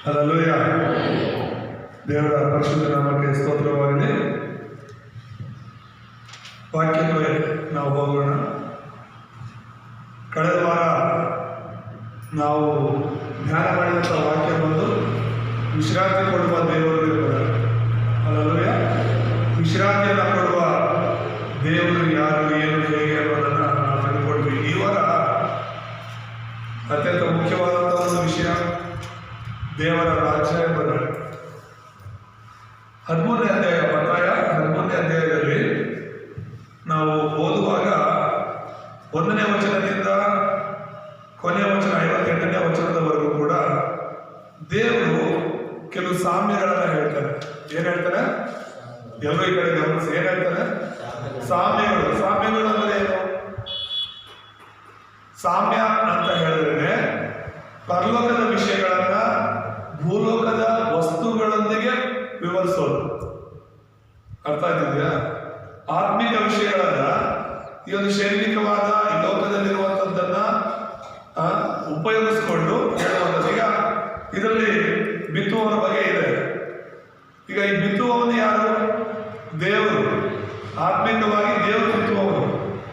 Hallelujah. ದೇವರ ಪರಿಶುದ್ಧ ನಾಮಕ್ಕೆ ಸ್ತೋತ್ರವಾಗಲಿ. ವಾಕ್ಯಕ್ಕೆ ನಾವು ಹೋಗೋಣ. ಕಳೆದ ವಾರ ನಾವು ಧ್ಯಾನ ಮಾಡಿದಂಥ ವಾಕ್ಯ ಬಂದು ವಿಶ್ರಾಂತಿ ಕೊಡುವ ದೇವರು ಇರ್ತಾರೆ. ಹಲ್ಲೆಲೂಯಾ. ವಿಶ್ರಾಂತಿಯನ್ನು ಕೊಡುವ ದೇವರು ಯಾರು, ಏನು, ಹೇಗೆ ಅನ್ನೋದನ್ನು ನಾವು ತಿಳ್ಕೊಂಡ್ವಿ. ಈ ವಾರ ಅತ್ಯಂತ ಮುಖ್ಯವಾದಂಥ ಒಂದು ವಿಷಯ ದೇವರ ರಾಜ್ಯ ಎಂಬುದಾಗಿ. 13ನೇ ಅಧ್ಯಾಯ, ಮತ್ತಾಯ 13ನೇ ಅಧ್ಯಾಯದಲ್ಲಿ ನಾವು ಓದುವಾಗ 1ನೇ ವಚನದಿಂದ ಕೊನೆಯ ವಚನ 58ನೇ ವಚನದವರೆಗೂ ಕೂಡ ದೇವರು ಕೆಲವು ಸಾಮ್ಯಗಳನ್ನು ಹೇಳ್ತಾರೆ. ಏನ್ ಹೇಳ್ತಾರೆ? ಎಲ್ಲರೂ ಈ ಕಡೆ ಗಮನಿಸಿ. ಏನ್ ಹೇಳ್ತಾರೆ? ಸಾಮ್ಯಗಳು. ಸಾಮ್ಯಗಳು ಅಂದ್ರೆ ಏನು? ಸಾಮ್ಯ ಅಂತ ಹೇಳಿದ್ರೆ ಪರಲೋಕದ ವಿಷಯಗಳನ್ನ ಭೂಲೋಕದ ವಸ್ತುಗಳೊಂದಿಗೆ ವಿವರಿಸೋದು. ಅರ್ಥ ಆಗ್ತಿದೆಯಾ? ಆತ್ಮಿಕ ವಿಷಯಗಳನ್ನ ಈ ಒಂದು ಶೈಕ್ಷಣಿಕವಾದ ಈ ಲೋಕದಲ್ಲಿರುವಂತದ್ದನ್ನ ಉಪಯೋಗಿಸ್ಕೊಂಡು ಹೇಳುವಂಥದ್ದು. ಈಗ ಇದರಲ್ಲಿ ಬಿತ್ತುವವರ ಬಗ್ಗೆ ಇದೆ. ಈಗ ಈ ಬಿತ್ತುವವನು ಯಾರು? ದೇವರು. ಆತ್ಮಿಕವಾಗಿ ದೇವರು ಬಿತ್ತುವವನು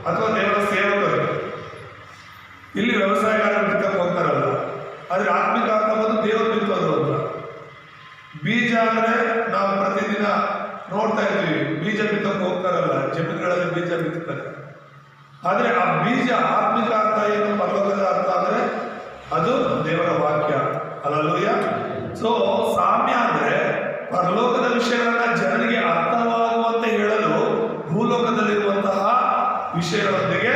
ಅಥವಾ ದೇವರ ಸೇವಕರು. ಇಲ್ಲಿ ವ್ಯವಸಾಯಗಾರರು ಬಿತ್ತಕ್ಕೆ ಹೋಗ್ತಾರಲ್ಲ, ಆದ್ರೆ ಆತ್ಮಿಕ ಅರ್ಥ ಬಂದು ದೇವರು ಬಿತ್ತೋದು ಅಂತ. ಬೀಜ ಅಂದ್ರೆ ನಾವು ಪ್ರತಿದಿನ ನೋಡ್ತಾ ಇರ್ತೀವಿ, ಬೀಜ ಬಿತ್ತಕ್ಕೆ ಹೋಗ್ತಾರಲ್ಲ, ಜಮೀನುಗಳಲ್ಲಿ ಬೀಜ ಬಿತ್ತುತ್ತಾರೆ. ಆದ್ರೆ ಆ ಬೀಜ ಆತ್ಮಿಕ ಅರ್ಥ ಏನು? ಪರಲೋಕದ ಅರ್ಥ ಅಂದ್ರೆ ಅದು ದೇವರ ವಾಕ್ಯ. ಹಲ್ಲೆಲೂಯಾ. ಸೊ ಸಾಮ್ಯ ಅಂದ್ರೆ ಪರಲೋಕದ ವಿಷಯಗಳನ್ನ ಜನರಿಗೆ ಅರ್ಥವಾಗುವಂತೆ ಹೇಳಲು ಭೂಲೋಕದಲ್ಲಿರುವಂತಹ ವಿಷಯಗಳೊಂದಿಗೆ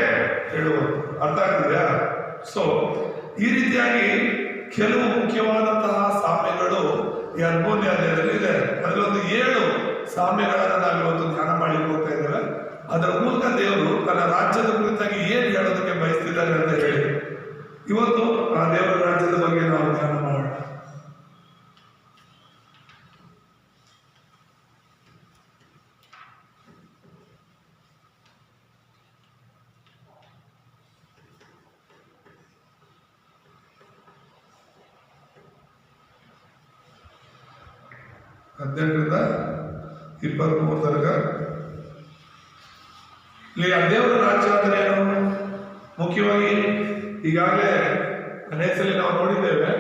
ಹೇಳುವುದು. ಅರ್ಥ ಆಗ್ತಿದೆಯಾ? ಸೊ ಈ ರೀತಿಯಾಗಿ ಕೆಲವು ಮುಖ್ಯವಾದಂತಹ ಸಾಮ್ಯಗಳು ಈ 13ನೇ ಅಧ್ಯಾಯದಲ್ಲಿ ಇದೆ. ಅದರಲ್ಲೊಂದು 7 ಸಾಮ್ಯಗಳನ್ನು ನಾವು ಇವತ್ತು ಧ್ಯಾನ ಮಾಡಿ ಹೋಗ್ತಾ ಇದ್ದೇವೆ. ಅದರ ಮೂಲಕ ದೇವರು ತನ್ನ ರಾಜ್ಯದ ಕುರಿತಾಗಿ ಏನು ಹೇಳೋದಕ್ಕೆ ಬಯಸ್ತಿದ್ದಾರೆ ಅಂತ ಹೇಳಿ ಇವತ್ತು ಆ ದೇವರ ರಾಜ್ಯದ ಬಗ್ಗೆ ನಾವು ಧ್ಯಾನ ಮಾಡೋಣ. ಹದಿನೆಂಟರಿಂದ 23 ತನಕ ಇಲ್ಲಿ ದೇವರ ರಾಜ್ಯ ಅಂದ್ರೆ ಏನು? ಮುಖ್ಯವಾಗಿ ಈಗಾಗಲೇ ಅನೇಕ ಸಲ ನಾವು ನೋಡಿದ್ದೇವೆ,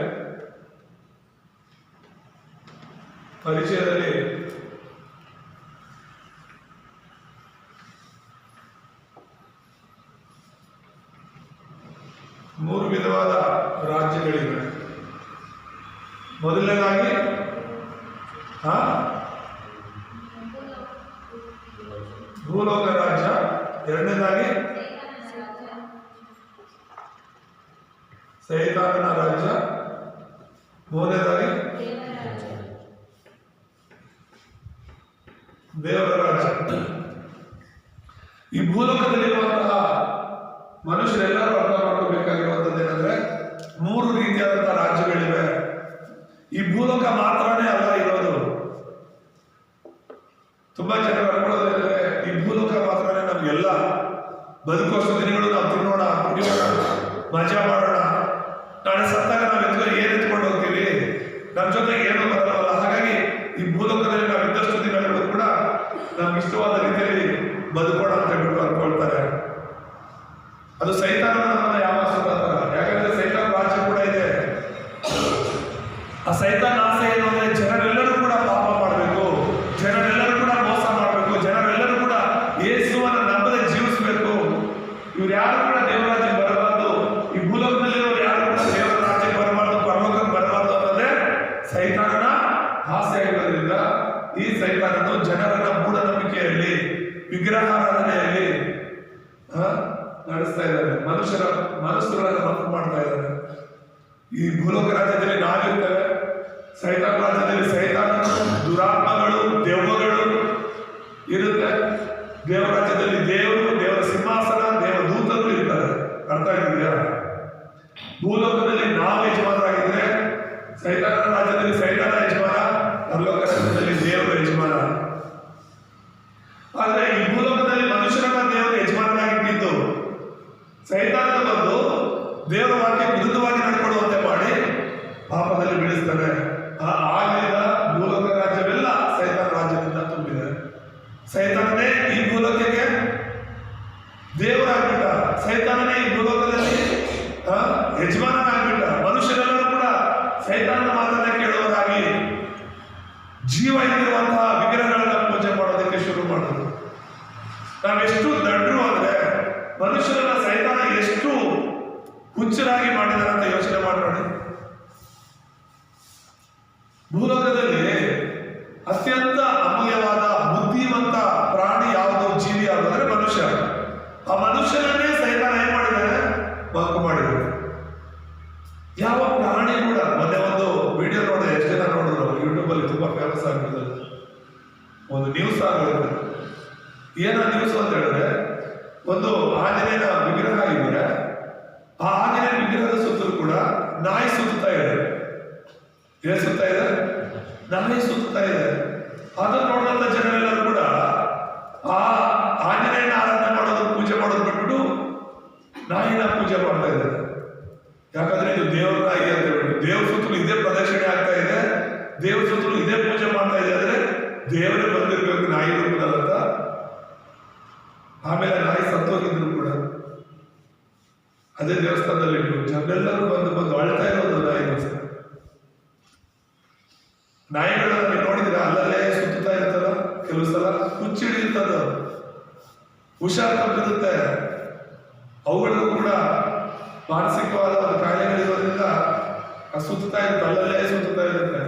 ಪರಿಚಯದಲ್ಲಿ ಮೂರು ವಿಧವಾದ ರಾಜ್ಯಗಳಿವೆ. ಮೊದಲನೇದಾಗಿ ಭೂಲೋಕ ರಾಜ್ಯ, ಎರಡನೇದಾಗಿ ಸೈತಾನನ ರಾಜ್ಯ, ಮೂರನೇದಾಗಿ ದೇವರ ರಾಜ್ಯ. ಈ ಭೂಲೋಕದಲ್ಲಿರುವಂತಹ ಮನುಷ್ಯರೆಲ್ಲರೂ ಅರ್ಥ ಮಾಡ್ಕೋಬೇಕಾಗಿರುವಂಥದ್ದು ಏನಂದ್ರೆ 3 ರೀತಿಯಾದಂತಹ ರಾಜ್ಯಗಳಿವೆ. ಈ ಭೂಲೋಕ ಮಾತ್ರನೇ ಅಲ್ಲ ಇರೋದು. ತುಂಬಾ ಜನ ಅನ್ಕೊಳ್ಳೋದಂದ್ರೆ ಈ ಭೂಲೋಕ ಮಾತ್ರನೇ ನಮ್ಗೆಲ್ಲ, ಬದುಕೋಷ್ಟು ದಿನಗಳು ನಾವು ತಿನ್ನೋಣ, ಕುಡಿಯೋಣ, ಮಜಾ ಮಾಡೋಣ, ನಾಳೆ ಸತ್ತಾಗ ನಾವು ಏನ್ ಎತ್ಕೊಂಡು ಹೋಗ್ತೀವಿ, ನಮ್ಮ ಜೊತೆಗೆ ಏನೂ ಬರಲ್ಲ. ಹಾಗಾಗಿ ಈ ಭೂಲೋಕದಲ್ಲಿ ನಾವು ಇದ್ದಷ್ಟು ದಿನಗಳು ಕೂಡ ನಮ್ಗೆ ಇಷ್ಟವಾದ ರೀತಿಯಲ್ಲಿ ಬದುಕೋಣ ಅಂತ ಹೇಳ್ಬಿಟ್ಟು ಅನ್ಕೊಳ್ತಾರೆ. ಅದು ಸೈತಾನನ ಯಾವ ಸುತ್ತಾರ. ಯಾಕಂದ್ರೆ ಸೈತಾನ ರಾಜ್ಯ ಕೂಡ ಇದೆ. ಆ ಸೈತಾನ ಆಸೆ ಏನು ಅಂದ್ರೆ ಜನರೆಲ್ಲರೂ ಕೂಡ ಪಾಪ ಮಾಡಬೇಕು, ಜನರೆಲ್ಲರೂ ಕೂಡ ಮೋಸ ಮಾಡಬೇಕು, ಜನರೆಲ್ಲರೂ ಕೂಡ ಯೇಸುವನ್ನು ನಂಬದೆ ಜೀವಿಸಬೇಕು. ಇವ್ರು ಯಾರು ಕೂಡ ದೇವರ ರಾಜ್ಯಕ್ಕೆ ಬರಬಾರ್ದು, ಈ ಭೂಲೋಕದಲ್ಲಿರೋರು ಯಾರು ಕೂಡ ದೇವರ ರಾಜ್ಯಕ್ಕೆ ಬರಬಾರ್ದು, ಪರಲೋಕಕ್ಕೆ ಬರಬಾರ್ದು ಅನ್ನೋದೇ ಸೈತಾನನ ಆಸೆ ಆಗಿರೋದ್ರಿಂದ ಈ ಸೈತಾನನು ಜನರನ್ನ ಮೂಢನಂಬಿಕೆಯಲ್ಲಿ, ವಿಗ್ರಹಾರಾಧನೆಯಲ್ಲಿ ನಡೆಸ್ತಾ ಇದ್ದಾರೆ. ಮನುಷ್ಯರನ್ನ ತಪ್ಪು ಮಾಡ್ತಾ ಇದ್ದಾರೆ. ಈ ಭೂಲೋಕ ರಾಜ್ಯದಲ್ಲಿ ನಾವಿರ್ತೇವೆ, ಸೈತಾನ ರಾಜ್ಯದಲ್ಲಿ ಸೈತಾನನು, ದುರಾತ್ಮಗಳು, ದೆವ್ವಗಳು ಇರುತ್ತೆ. ದೇವರ ರಾಜ್ಯದಲ್ಲಿ ದೇವರು, ದೇವರ ಸಿಂಹಾಸನ, ದೇವದೂತರು ಇರ್ತಾರೆ. ಅರ್ಥ ಆಗಿದೆಯಾ? ಭೂಲೋಕದಲ್ಲಿ ನಾವು ಯಜಮಾನರಾಗಿದ್ರೆ ಸೈತಾನ ರಾಜ್ಯದಲ್ಲಿ ಸೈತಾನ ಯಜಮಾನ, ಪರಲೋಕ ರಾಜ್ಯದಲ್ಲಿ ದೇವರ ಯಜಮಾನ. ಆದ್ರೆ ಈ ಭೂಲೋಕದಲ್ಲಿ ಮನುಷ್ಯರನ್ನ ದೇವರು ಯಜಮಾನನಾಗಿಟ್ಟಿದ್ದು ಸೈತಾನ ಬಂದು ದೇವರ ವಾಕ್ಯ ವಿರುದ್ಧವಾಗಿ ನಡ್ಕೊಳ್ಳುವಂತೆ ಮಾಡಿ ಪಾಪದಲ್ಲಿ ಬೀಳಿಸ್ತಾನೆ. ಸೈತಾನನ ಮಾತನ್ನ ಕೇಳುವರಾಗಿ ಜೀವ ಇದ್ದಿರುವಂತಹ ವಿಗ್ರಹಗಳನ್ನ ಪೂಜೆ ಮಾಡೋದಕ್ಕೆ ಶುರು ಮಾಡೋದು. ನಾವೆಷ್ಟು ದಡ್ರು ಅಂದ್ರೆ ಮನುಷ್ಯರನ್ನ ಸೈತಾನ ಎಷ್ಟು ಹುಚ್ಚರಾಗಿ ಮಾಡಿದಾರೆ ಅಂತ ಯೋಚನೆ ಮಾಡಿ. ಭೂಲೋಕದಲ್ಲಿ ಅತ್ಯಂತ ಅಮೂಲ್ಯವಾದ ಬುದ್ಧಿವಂತ ಪ್ರಾಣಿ ಯಾವುದು, ಜೀವಿ ಯಾವುದು ಅಂದ್ರೆ ಮನುಷ್ಯ. ಆ ಮನುಷ್ಯನನ್ನೇ ಸೈತಾನ ಏನ್ ಮಾಡಿದ್ದಾನೆ, ಬಂಕ್ ಮಾಡಿದ್ದಾನೆ. ಯಾವ ಪ್ರಾಣಿ ಕೂಡ, ಮೊನ್ನೆ ಒಂದು ವಿಡಿಯೋ ನೋಡಿದೆ, ಎಷ್ಟು ಜನ ನೋಡಿದ್ರು, ಯೂಟ್ಯೂಬ್ ಅಲ್ಲಿ ತುಂಬಾ ಫೇಮಸ್ ಆಗಿರೋದು ಒಂದು ನ್ಯೂಸ್ ಆಗೋದು. ಏನ ನ್ಯೂಸ್ ಅಂತ ಹೇಳಿದ್ರೆ, ಒಂದು ಆಂಜನೇಯನ ವಿಗ್ರಹ ಇದೆ, ಆ ಆಂಜನೇಯ ವಿಗ್ರಹದ ಸುತ್ತಲೂ ಕೂಡ ನಾಯಿ ಸುತ್ತಾ ಇದೆ. ಏನ್ ಸುತ್ತಾ ಇದೆ? ನಾಯಿ ಸುತ್ತಾ ಇದೆ. ಅದನ್ನು ನೋಡಿದಂತ ಜನರೆಲ್ಲರೂ ಕೂಡ ಆ ಆಂಜನೇಯನ ಆರಾಧನೆ ಮಾಡೋದು, ಪೂಜೆ ಮಾಡೋದು ಬಿಟ್ಬಿಟ್ಟು ನಾಯಿನ ಪೂಜೆ ಮಾಡ್ತಾ ಇದ್ದಾರೆ. ಯಾಕಂದ್ರೆ ಇದು ದೇವರ ನಾಯಿ ಅಂತ ಹೇಳ್ಬಿಟ್ಟು ದೇವ್ರ ಸುತ್ತಲೂ ಇದೇ ಪ್ರದಕ್ಷಿಣೆ ಆಗ್ತಾ ಇದೆ, ದೇವ್ರ ಸುತ್ತಲೂ ಇದೇ ಪೂಜೆ ಮಾಡ್ತಾ ಇದೆ ಅಂದ್ರೆ ದೇವರೇ ಬಂದಿರ್ಬೇಕು ನಾಯಿ ರೂಪದಲ್ಲಂತ. ಆಮೇಲೆ ನಾಯಿ ಸತ್ತೋಗಿದ್ರು ಕೂಡ ಅದೇ ದೇವಸ್ಥಾನದಲ್ಲಿ ಜನರೆಲ್ಲರೂ ಬಂದು ಅಳ್ತಾ ಇರೋದು ನಾಯಿಗೋಸ್ಕರ. ನಾಯಿಗಳನ್ನ ನೀವು ನೋಡಿದ್ರೆ ಅಲ್ಲಲ್ಲೇ ಸುತ್ತಾ ಇರ್ತಲ್ಲ, ಕೆಲವು ಸಲ ಹುಚ್ಚಿಡಿರ್ತದ, ಹುಷಾರ್ ತಪ್ಪಿರುತ್ತೆ. ಅವುಗಳಿಗೂ ಕೂಡ ಮಾನಸಿಕವಾದ ಒಂದು ಕಾಯಿಲೆಗಳಿರೋದ್ರಿಂದ ಸುತ್ತಾ ಇರುತ್ತೆ, ಅಲ್ಲಲ್ಲೇ ಸುತ್ತಾ ಇರುತ್ತೆ.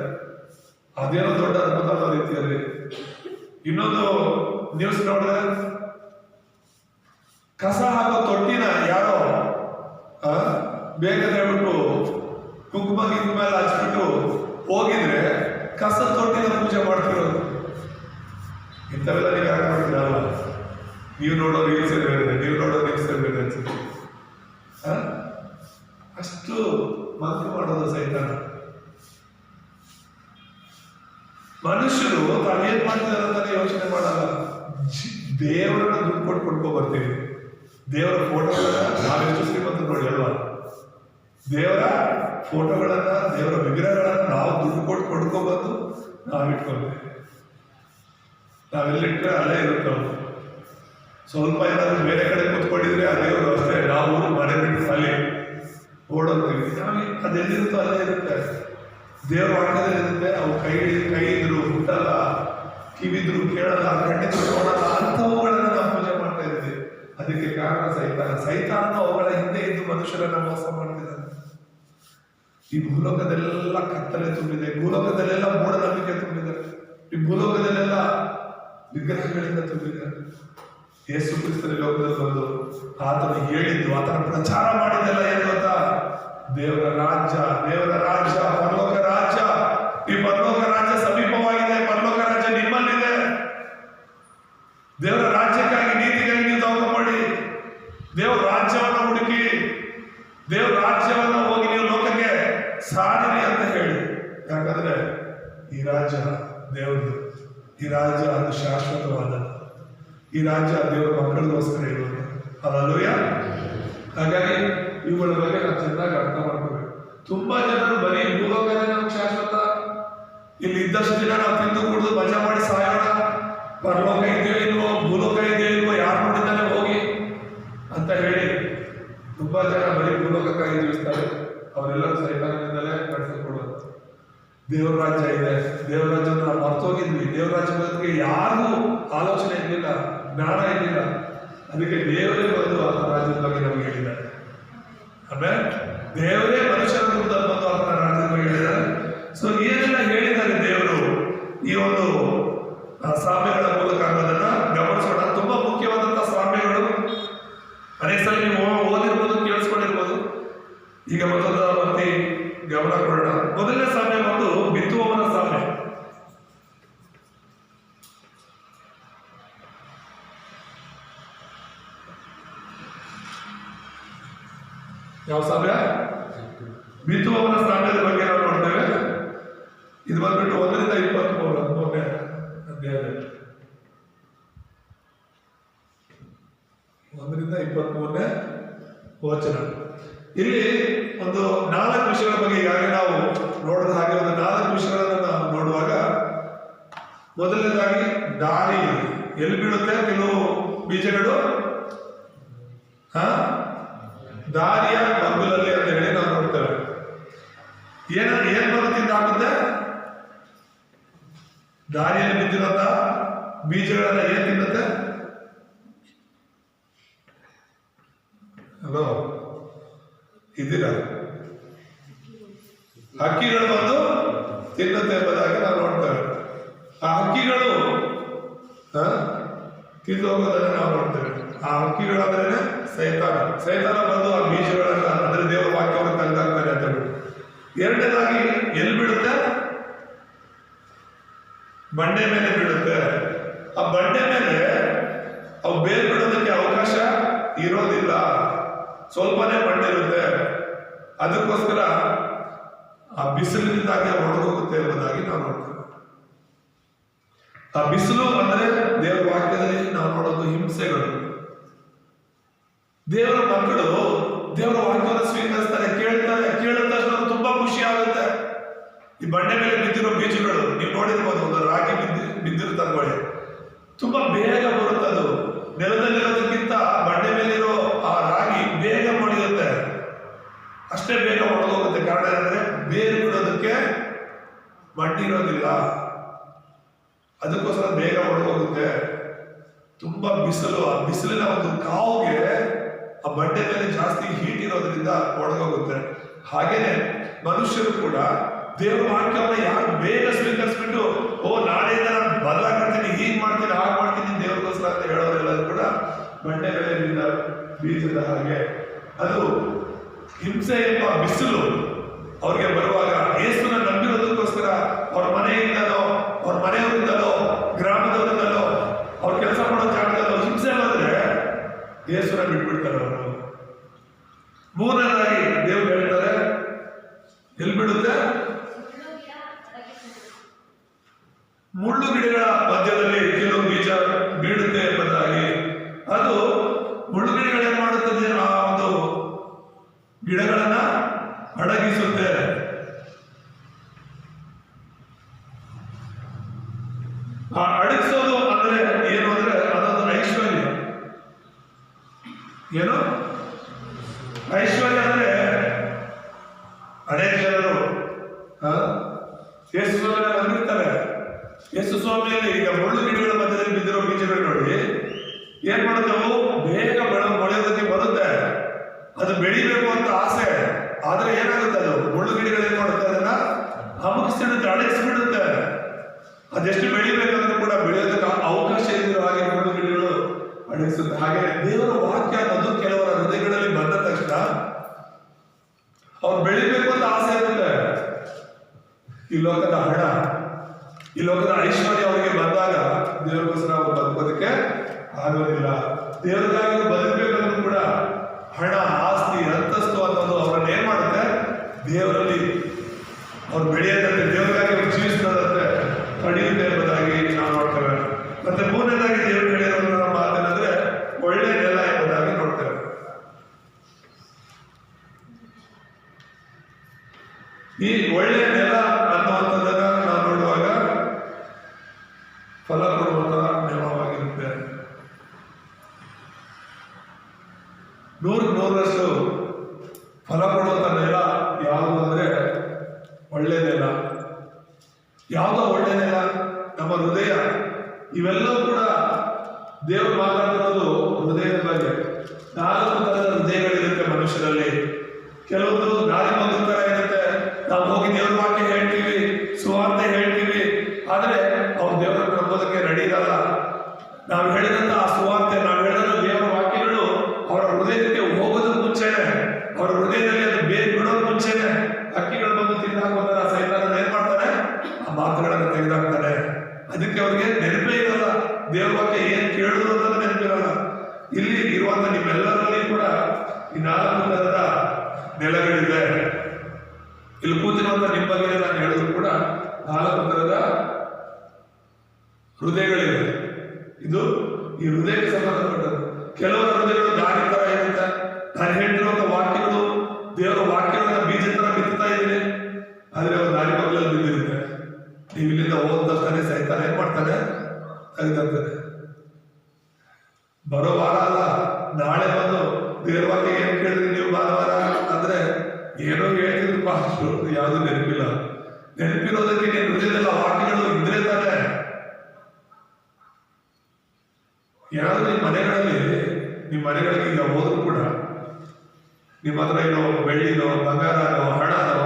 ಅದೇನೋ ದೊಡ್ಡ ಅದ್ಭುತವಾದ ರೀತಿಯಲ್ಲಿ. ಇನ್ನೊಂದು ನ್ಯೂಸ್ ನೋಡಿದ್ರೆ, ಕಸ ಹಾಕೋ ತೊಟ್ಟಿನ ಯಾರೋ ಬೇಗ ಹೇಳ್ಬಿಟ್ಟು ಕುಂಕುಮ ಎಲ್ಲ ಹಚ್ಬಿಟ್ಟು ಹೋಗಿದ್ರೆ ಕಸ ತೊಟ್ಟಿನ ಪೂಜೆ ಮಾಡ್ತಿರೋದು. ಇಂಥವೆಲ್ಲ ನೀವು ಯಾಕೆ ಮಾಡ್ತೀರಲ್ಲ? ನೀವು ನೋಡೋ ರೀಲ್ಸ್ ಬೇರೆ, ನೀವು ನೋಡೋ ರೀಲ್ಸ್ ಬೇರೆ ಅನ್ಸುತ್ತೆ. ಅಷ್ಟು ಮಂಕು ಮಾಡೋದು ಸೈತಾನ. ಮನುಷ್ಯರು ತಾವೇನ್ ಮಾಡ್ತಿದಾರೆ ಅಂತಾನೆ ಯೋಚನೆ ಮಾಡಲ್ಲ. ದೇವರನ್ನ ದುಡ್ಡು ಕೊಟ್ಟು ಕೊಂಡ್ಕೊ ಬರ್ತೀವಿ. ದೇವರ ಫೋಟೋಗಳನ್ನ ನಾವೆಷ್ಟು ಶ್ರೀಮಂತ ನೋಡಿ ಅಲ್ವಾ? ದೇವರ ಫೋಟೋಗಳನ್ನ, ದೇವರ ವಿಗ್ರಹಗಳನ್ನ ನಾವು ದುಡ್ಡು ಕೊಟ್ಟು ಕೊಂಡ್ಕೊಬಂದು ನಾವಿಟ್ಕೊಳ್ತೇವೆ. ನಾವೆಲ್ಲಿಟ್ರೆ ಅಲ್ಲೇ ಇರುತ್ತೆ. ಸ್ವಲ್ಪ ಏನಾದ್ರು ಬೇರೆ ಕಡೆ ಕೂತ್ಕೊಂಡಿದ್ರೆ ಆ ದೇವರು ಅಷ್ಟೇ, ನಾವು ಮನೆ ಬಿಟ್ಟು ಅಲ್ಲಿ ಓಡೋಗ್ತೀವಿ. ಅದೆಲ್ಲಿರುತ್ತೋ ಅಲ್ಲೇ ಇರುತ್ತೆ. ದೇವರು ಆಟದಲ್ಲಿ ಇರುತ್ತೆ. ಅವು ಕೈ ಇದ್ರು ಹುಟ್ಟಲ್ಲ, ಕಿವಿದ್ರು ಕೇಳಲ್ಲ, ಕಣ್ಣಿದ್ರು ನೋಡಲ್ಲ, ಅಂಥವುಗಳನ್ನ ನಾವು ಪೂಜೆ ಮಾಡ್ತಾ ಇದ್ದೀವಿ. ಅದಕ್ಕೆ ಕಾರಣ ಸೈತಾನ ಅವುಗಳ ಹಿಂದೆ ಇದ್ದು ಮನುಷ್ಯರನ್ನ ಮೋಸ ಮಾಡ್ತಿದ್ದಾನೆ. ಈ ಭೂಲೋಕದಲ್ಲೆಲ್ಲ ಕತ್ತಲೆ ತುಂಬಿದೆ, ಭೂಲೋಕದಲ್ಲೆಲ್ಲ ಮೂಢನಂಬಿಕೆ ತುಂಬಿದೆ, ಈ ಭೂಲೋಕದಲ್ಲೆಲ್ಲ ವಿಗ್ರಹಗಳಿಂದ ತುಂಬಿದೆ. ಯೇಸು ಕ್ರಿಸ್ತನ ಲೋಕದಲ್ಲಿ ಬಂದು ಆತನು ಹೇಳಿದ್ದು, ಆತನ ಪ್ರಚಾರ ಮಾಡಿದ್ದೆಲ್ಲ ಏನು ಗೊತ್ತಾ? ದೇವರ ರಾಜ್ಯ, ದೇವರ ರಾಜ್ಯ, ಪರಲೋಕ ರಾಜ್ಯ. ಈ ಪರಲೋಕ ರಾಜ್ಯ ಸಮೀಪವಾಗಿದೆ, ಪರಲೋಕ ರಾಜ್ಯ ನಿಮ್ಮಲ್ಲಿದೆ. ದೇವರ ರಾಜ್ಯಕ್ಕಾಗಿ, ನೀತಿಗಾಗಿ ನೀವು ತಗೊಂಡು ಮಾಡಿ ದೇವರ ರಾಜ್ಯವನ್ನು ಹುಡುಕಿ, ದೇವರ ರಾಜ್ಯವನ್ನು ಹೋಗಿ ನೀವು ಲೋಕಕ್ಕೆ ಸಾರಿರಿ ಅಂತ ಹೇಳಿ. ಯಾಕಂದ್ರೆ ಈ ರಾಜ್ಯ ದೇವರದು, ಈ ರಾಜ್ಯ ಅದು ಶಾಶ್ವತವಾದದ್ದು. ಈ ರಾಜ್ಯ ದೇವರ ಮಕ್ಕಳಿಗೋಸ್ಕರ ಇರೋದು. ಹಲ್ಲೆಲೂಯಾ. ಹಾಗಾಗಿ ಇವುಗಳ ಬಗ್ಗೆ ನಾವು ಚೆನ್ನಾಗಿ ಅರ್ಥ ಮಾಡ್ಕೋಬೇಕು. ತುಂಬಾ ಜನರು ಬರೀ ಭೂಲೋಕನೇ ನಮ್ಗೆ ಶಾಶ್ವತ, ಇಲ್ಲಿ ಇದ್ದಷ್ಟು ದಿನ ನಾವು ತಿಂದು ಕುಡಿದು ಮಜಾ ಮಾಡಿ ಸಾಯೋಣ, ಪರಲೋಕ ಇದೆಯೋ ಇಲ್ವೋ, ಭೂಲೋಕ ಇದೆಯೋ ಇಲ್ವೋ, ಯಾರು ನೋಡಿದ್ದಾನೆ ಹೋಗಿ ಅಂತ ಹೇಳಿ ತುಂಬಾ ಜನ ಬರೀ ಭೂಲೋಕಕ್ಕಾಗಿ ಜೀವಿಸ್ತಾರೆ. ಅವರೆಲ್ಲರೂ ಸೈತಾನದಿಂದಲೇ ಕಳಿಸಿಕೊಡೋದು. ದೇವರ ರಾಜ್ಯ ಇದೆ, ದೇವರ ರಾಜ್ಯವನ್ನು ನಾವು ಮರ್ತೋಗಿದ್ವಿ. ದೇವರ ರಾಜ್ಯ ಬಗ್ಗೆ ಯಾರಿಗೂ ಆಲೋಚನೆ ಇರಲಿಲ್ಲ, ಜ್ಞಾನ ಇರಲಿಲ್ಲ. ಅದಕ್ಕೆ ದೇವರೇ ಬಂದು ಆತನ ರಾಜ್ಯದ ಬಗ್ಗೆ ನಮಗೆ ಹೇಳಿದ್ದಾರೆ. ಆಮೇಲೆ ದೇವರೇ ಮನುಷ್ಯರ ರೂಪದಲ್ಲಿ ಬಂದು ಆತನ ರಾಜ್ಯದ ಬಗ್ಗೆ ಹೇಳಿದ್ದಾರೆ. ಸೊ ಏನೆಲ್ಲ ಹೇಳಿದ್ದಾರೆ ದೇವರು ಈ ಒಂದು ಸಾಮ್ಯಗಳ ಮೂಲಕ ಅನ್ನೋದನ್ನ ಗಮನಿಸೋಣ. ತುಂಬಾ ಮುಖ್ಯವಾದಂತಹ ಸಾಮ್ಯಗಳು. ಅನೇಕ ಸಲ ನೀವು ಓದಿರ್ಬೋದು, ಕೇಳಿಸ್ಕೊಂಡಿರ್ಬೋದು. ಈಗ ಮತ್ತೊಂದು ಮತ್ತೆ ಗಮನ ಕೊಡೋಣ. ಮೊದಲನೇ ಸಾಮ್ಯ ಬಂದು ಬಿತ್ತುವವನ ಸಾಮ್ಯ. ಯಾವ ಸಾಮ್ಯ? ಬಿತ್ತುವವನ ಸಾಮ್ಯದ ಬಗ್ಗೆ ನಾವು ನೋಡ್ತೇವೆ. ಇದು ಬಂದ್ಬಿಟ್ಟು 1ರಿಂದ 23ನೇ ಅಧ್ಯಾಯದಲ್ಲಿ, 1ರಿಂದ 23ನೇ ವಚನ. ಇಲ್ಲಿ ಒಂದು 4 ವಿಷಯಗಳ ಬಗ್ಗೆ ಈಗಾಗಲೇ ನಾವು ನೋಡಿದ ಹಾಗೆ ಒಂದು 4 ವಿಷಯಗಳನ್ನು ನಾವು ನೋಡುವಾಗ, ಮೊದಲನೇದಾಗಿ ದಾರಿ ಎಲ್ಲಿ ಬೀಳುತ್ತೆ? ಕೆಲವು ಬೀಜಗಳು ದಾರಿಯ ಮಗ್ಗುಲಲ್ಲಿ ಅಂತ ಹೇಳಿ ನಾವು ನೋಡ್ತೇವೆ. ಏನ್ ತಿಂದಾಗುತ್ತೆ? ದಾರಿಯಲ್ಲಿ ಬಿದ್ದಿರೋಂಥ ಬೀಜಗಳನ್ನ ಏನ್ ತಿನ್ನುತ್ತೆ? ಹಲೋ, ಇದ್ದೀರಾ? ಹಕ್ಕಿಗಳು ಬಂದು ತಿನ್ನುತ್ತೆ ಎಂಬುದಾಗಿ ನಾವು ನೋಡ್ತೇವೆ. ಆ ಹಕ್ಕಿಗಳು ತಿಂದು ಹೋಗೋದನ್ನ ನಾವು ನೋಡ್ತೇವೆ. ಆ ಹಕ್ಕಿಗಳಾದ್ರೆ ಸೈತಾನ ಬಂದು ಆ ಬೀಜಗಳನ್ನ ಅಂದ್ರೆ ದೇವರ ವಾಕ್ಯವನ್ನು ತೆಗೆದಾಕ್ತಾನೆ ಅಂತ ಹೇಳಿ. ಎರಡನೇದಾಗಿ ಎಲ್ಲಿ ಬೀಳುತ್ತೆ? ಬಂಡೆ ಮೇಲೆ ಬೀಳುತ್ತೆ. ಆ ಬಂಡೆ ಮೇಲೆ ಅವು ಬೇರೆ ಬಿಡೋದಕ್ಕೆ ಅವಕಾಶ ಇರೋದಿಲ್ಲ, ಸ್ವಲ್ಪನೇ ಮಣ್ಣಿರುತ್ತೆ. ಅದಕ್ಕೋಸ್ಕರ ಆ ಬಿಸಿಲಿನಿಂದಾಗಿ ಒಣಗೋಗುತ್ತೆ ಎಂಬುದಾಗಿ ನಾವು ನೋಡ್ತೇವೆ. ಆ ಬಿಸಿಲು ಅಂದ್ರೆ ದೇವರ ವಾಕ್ಯದಲ್ಲಿ ನಾವು ನೋಡೋದು ಹಿಂಸೆಗಳು. ದೇವರ ಮಕ್ಕಳು ದೇವರ ವಾಕ್ಯವನ್ನು ಸ್ವೀಕರಿಸ್ತಾರೆ, ಕೇಳಿದ ತಕ್ಷಣ ತುಂಬಾ ಖುಷಿ ಆಗುತ್ತೆ. ಈ ಬಂಡೆ ಮೇಲೆ ಬಿದ್ದಿರೋ ಬೀಜಗಳು ನೀವು ನೋಡಿರ್ಬೋದು, ಒಂದು ರಾಗಿ ಬಿದ್ದಿರ್ತಾರೆ, ತುಂಬಾ ಬೇಗ ಬರುತ್ತೆ. ಅದು ನೆಲದಲ್ಲಿರೋದಕ್ಕಿಂತ ಬಂಡೆ ಮೇಲೆ ಇರೋ ಆ ರಾಗಿ ಬೇಗ ಮೊಳೆಯುತ್ತೆ, ಅಷ್ಟೇ ಬೇಗ ಒಣಗೋಗುತ್ತೆ. ಕಾರಣ ಏನಂದ್ರೆ ಬೇರು ಬಿಡೋದಕ್ಕೆ ಮಣ್ಣಿರೋದಿಲ್ಲ, ಅದಕ್ಕೋಸ್ಕರ ಬೇಗ ಒಣಗೋಗುತ್ತೆ. ತುಂಬಾ ಬಿಸಿಲು, ಆ ಬಿಸಿಲಿನ ಒಂದು ಕಾವುಗೆ ಆ ಬಂಡೆ ಮೇಲೆ ಜಾಸ್ತಿ ಹೀಟ್ ಇರೋದ್ರಿಂದ ಒಣಗೋಗುತ್ತೆ. ಹಾಗೇನೆ ಮನುಷ್ಯರು ಕೂಡ ದೇವರ ವಾಕ್ಯವನ್ನು ಯಾರು ಬೇಗ ಸ್ವೀಕರಿಸ್ಬಿಟ್ಟು ನಾಳೆಯಿಂದ ನಾನು ಬದಲಾಗ್ಬಿಡ್ತೀನಿ, ಹೀಗ್ ಮಾಡ್ತೀನಿ, ಹಾಗೆ ಮಾಡ್ತೀನಿ ದೇವರಿಗೋಸ್ಕರ ಅಂತ ಹೇಳೋರೆಲ್ಲರೂ ಕೂಡ ಬಂಡೆ ಮೇಲೆ ಬಿದ್ದ ಬೀಜದ ಹಾಗೆ. ಅದು ಹಿಂಸೆ ಎಂಬ ಬಿಸಿಲು ಅವ್ರಿಗೆ ಬರುವಾಗ ಯೇಸುನ ನಂಬಿರೋದಕ್ಕೋಸ್ಕರ ಅವ್ರ ಮನೆಯಿಂದಲೋ ಅವ್ರ ಮನೆಯವರಿಂದಲೋ ಗ್ರಾಮದವರಿಂದಲೋ ಅವ್ರ ಕೆಲಸ ಮಾಡೋ ಜಾಗದಲ್ಲೋ ಹಿಂಸೆ ಬಂದ್ರೆ ಯೇಸುನ ಬಿಟ್ಬಿಡ್ತಾರೆ ಅವರು. ಮೂರನೇದಾಗಿ ದೇವ್ರು ಹೇಳ್ತಾರೆ, ಎಲ್ಲಿ ಬಿಡುತ್ತೆ? ಮುಳ್ಳು ಗಿಡಗಳ ಮಧ್ಯದಲ್ಲಿ ಕೆಲವು ಬೀಜ ಬೀಳುತ್ತೆ ಎಂಬುದಾಗಿ. ಅದು ಮುಳ್ಳು ಗಿಡಗಳು ಏನ್ ಮಾಡುತ್ತದೆ? ಆ ಒಂದು ಗಿಡಗಳನ್ನ ಅಡಗಿಸುತ್ತೆ. ಆ ಅಡಗಿಸೋದು ಅಂದ್ರೆ ಏನು ಅಂದ್ರೆ ಅದೊಂದು ಐಶ್ವರ್ಯ. ಏನು ಐಶ್ವರ್ಯ ಅಂದ್ರೆ ಅನೇಕ ಜನರು ಯೇಸು ಸ್ವಾಮಿನ ನಂಬಿರ್ತಾರೆ. ಯೇಸು ಸ್ವಾಮಿಯಲ್ಲಿ ಈಗ ಮುಳ್ಳು ಗಿಡಗಳ ಮಧ್ಯದಲ್ಲಿ ಬಿದ್ದಿರೋ ಬೀಜಗಳು ನೋಡಿ ಏನ್ ಮಾಡುತ್ತವು? ಬೇಗ ಮೊಳೆಯೋದಕ್ಕೆ ಬರುತ್ತೆ, ಅದು ಬೆಳಿಬೇಕು ಅಂತ ಆಸೆ. ಆದ್ರೆ ಏನಾಗುತ್ತೆ? ಅದು ಮುಳ್ಳು ಗಿಡಗಳು ಏನ್ ಮಾಡುತ್ತೆ? ಅದನ್ನ ಅಮುಗಿಸ್ಬಿಡುತ್ತೆ, ಅಡಗಿಸ್ಬಿಡುತ್ತೆ. ಅದೆಷ್ಟು ಬೆಳಿಬೇಕಂದ್ರೂ ಕೂಡ ಬೆಳೆಯೋದಕ್ಕೆ ಅವಕಾಶ ಇದ್ದಿರೋ ಹಾಗೆ ಮುಳ್ಳು ಗಿಡಗಳು ಅಡಗಿಸುತ್ತೆ. ಹಾಗೆ ದೇವರ ವಾಕ್ಯ ಅನ್ನೋದು ಕೆಲವರ ಹೃದಯಗಳಲ್ಲಿ ಬಂದ ತಕ್ಷಣ ಅವ್ರು ಬೆಳಿಬೇಕು ಅಂತ ಆಸೆ ಇರುತ್ತೆ. ಈ ಲೋಕದ ಹಣ, ಈ ಲೋಕದ ಐಶ್ವರ್ಯ ಅವರಿಗೆ ಬಂದಾಗ ದೇವರಿಗೋಸ್ಕರ ಅವರು ಬದುಕೋದಕ್ಕೆ ಆಗೋದಿಲ್ಲ. ದೇವರಿಗಾಗಿ ಬದುಕಬೇಕಂದ್ರೂ ಕೂಡ ಹಣ, ಆಸ್ತಿ, ಅಂತಸ್ತು ಅನ್ನೋದು ಅವರನ್ನ ಏನ್ ಮಾಡುತ್ತೆ? ದೇವರಲ್ಲಿ ಅವ್ರು ಬೆಳೆಯೋದಂತೆ, ದೇವರಿಗಾಗಿ ಅವ್ರು ಜೀವಿಸೋದಂತೆ ಪಡೆಯುತ್ತೆ ಎಂಬುದಾಗಿ ನಾವು ನೋಡ್ತೇವೆ. ಮತ್ತೆ ಮೂರನೇದಾಗಿ ದೇವರು ಹೇಳಿರೋ ಮಾತೇನಂದ್ರೆ ಒಳ್ಳೆ ನೆಲ ಎಂಬುದಾಗಿ ನೋಡ್ತೇವೆ. ಈ ಒಳ್ಳೆ ನೆಲ ಅನ್ನುವಂಥದ್ದನ್ನ ನಾವು ನೋಡುವಾಗ ಫಲ ಕೊಡುವಂತ ನೆಲವಾಗಿರುತ್ತೆ. 100% ಫಲ ಕೊಡುವಂತ ನೆಲ ಯಾವುದು ಅಂದ್ರೆ ಒಳ್ಳೆ ನೆಲ. ಯಾವುದೋ ಒಳ್ಳೆ ನೆಲ? ನಮ್ಮ ಹೃದಯ. ಇವೆಲ್ಲವೂ ಕೂಡ ದೇವರು ಮಾತಾಡ್ತಿರೋದು ಹೃದಯದ ಬಗ್ಗೆ. 4 ತರದ ಹೃದಯಗಳಿರುತ್ತೆ ಮನುಷ್ಯರಲ್ಲಿ. ಕೆಲವೊಂದು ದಾರಿ ತರ ಇರುತ್ತೆ, ನಾವು ಹೋಗಿ ದೇವರ ವಾಕ್ಯ ಹೇಳ್ತೀವಿ, ಸುವಾರ್ತೆ ಹೇಳ್ತೀವಿ, ಆದ್ರೆ ಅವ್ರು ದೇವರನ್ನು ನಂಬೋದಕ್ಕೆ ರೆಡಿ ಇರಲ್ಲ. ನಾವು ಹೇಳಿದಂತ ಆ ಸುವಾರ್ತೆ, ನಾವು ಹೇಳಿದಂತ ದೇವರ ವಾಕ್ಯಗಳು ಅವರ ಹೃದಯಕ್ಕೆ ಹೋಗೋದಕ್ಕೆ ಮುಂಚೆನೆ, ಅವರ ಹೃದಯದಲ್ಲಿ ಅದು ಬೇರೆ ಬಿಡೋದ್ ಮುಂಚೆನೆ ಹಕ್ಕಿಗಳು ಬಂದು ತಿಂದಾಕೋದ್ರೆ ಸೈತಾನ ಏನ್ ಮಾಡ್ತಾನೆ? ಆ ಮಾತುಗಳನ್ನು ತೆಗೆದಾಕ್ತಾನೆ. ಅದಕ್ಕೆ ಅವ್ರಿಗೆ ನೆನಪೇ ಇರಲ್ಲ, ದೇವರ ವಾಕ್ಯ ಏನ್ ಕೇಳಿದ್ರು ಅಂತ ನೆನಪಿರಲ್ಲ. ಇಲ್ಲಿ ಇರುವಂತ ನಿಮ್ಮೆಲ್ಲರಲ್ಲಿ ಕೂಡ ಈ 4 ತರದ ನೆಲಗಳಿದೆ. ಇಲ್ಲಿ ಕೂತಿರುವಂತ ನಿಮ್ಮ ಬಗ್ಗೆ ನಾನು ಹೇಳಿದ್ರು ಕೂಡ 4 ತರದ ಹೃದಯಗಳಿವೆ. ಇದು ಈ ಹೃದಯಕ್ಕೆ ಸಂಬಂಧಪಟ್ಟದ್ದು. ಕೆಲವರ ಹೃದಯಗಳು ದಾರಿ ತರ ಇರುತ್ತೆ. ನಾನು ಹೇಳ್ತಿರುವಂತ ವಾಕ್ಯಗಳು ದೇವರ ವಾಕ್ಯಗಳನ್ನ ಬೀಜ ತರ ಬಿತ್ತಾ ಇದ್ದೀನಿ, ಆದ್ರೆ ಅವ್ರು ದಾರಿ ಮಗ್ಲಲ್ಲಿ ಬಿದ್ದಿರುತ್ತೆ. ನೀವು ಇಲ್ಲಿಂದ ಹೋದ ತಕ್ಷಣ ಸೈತಾನ ಏನ್ ಮಾಡ್ತಾನೆ? ತೆಗೆದಾಗ್ತಾನೆ. ಬರೋ ವಾರ ಅಲ್ಲ, ನಾಳೆ ಬಂದು ದೇವರ ವಾಕ್ಯ ಏನ್ ಕೇಳಿದ್ರಿ ನೀವು ಭಾನುವಾರ ಅಂದ್ರೆ ಏನೋ ಹೇಳ್ತಿದ್ರು, ಯಾವುದು ನೆನಪಿಲ್ಲ. ನೆನಪಿರೋದಕ್ಕೆ ನಿನ್ನ ಹೃದಯದಲ್ಲಿ ವಾಕ್ಯಗಳು ಇದ್ರೆ ತಾನೆ. ಯಾರು ನಿಮ್ಮ ಮನೆಗಳಲ್ಲಿ ಈಗ ಹೋದ್ರು ಕೂಡ ನಿಮ್ಮ ಹತ್ರ ಇರೋ ಬೆಳ್ಳಿನೋ ಬಂಗಾರನೋ ಹಣನೋ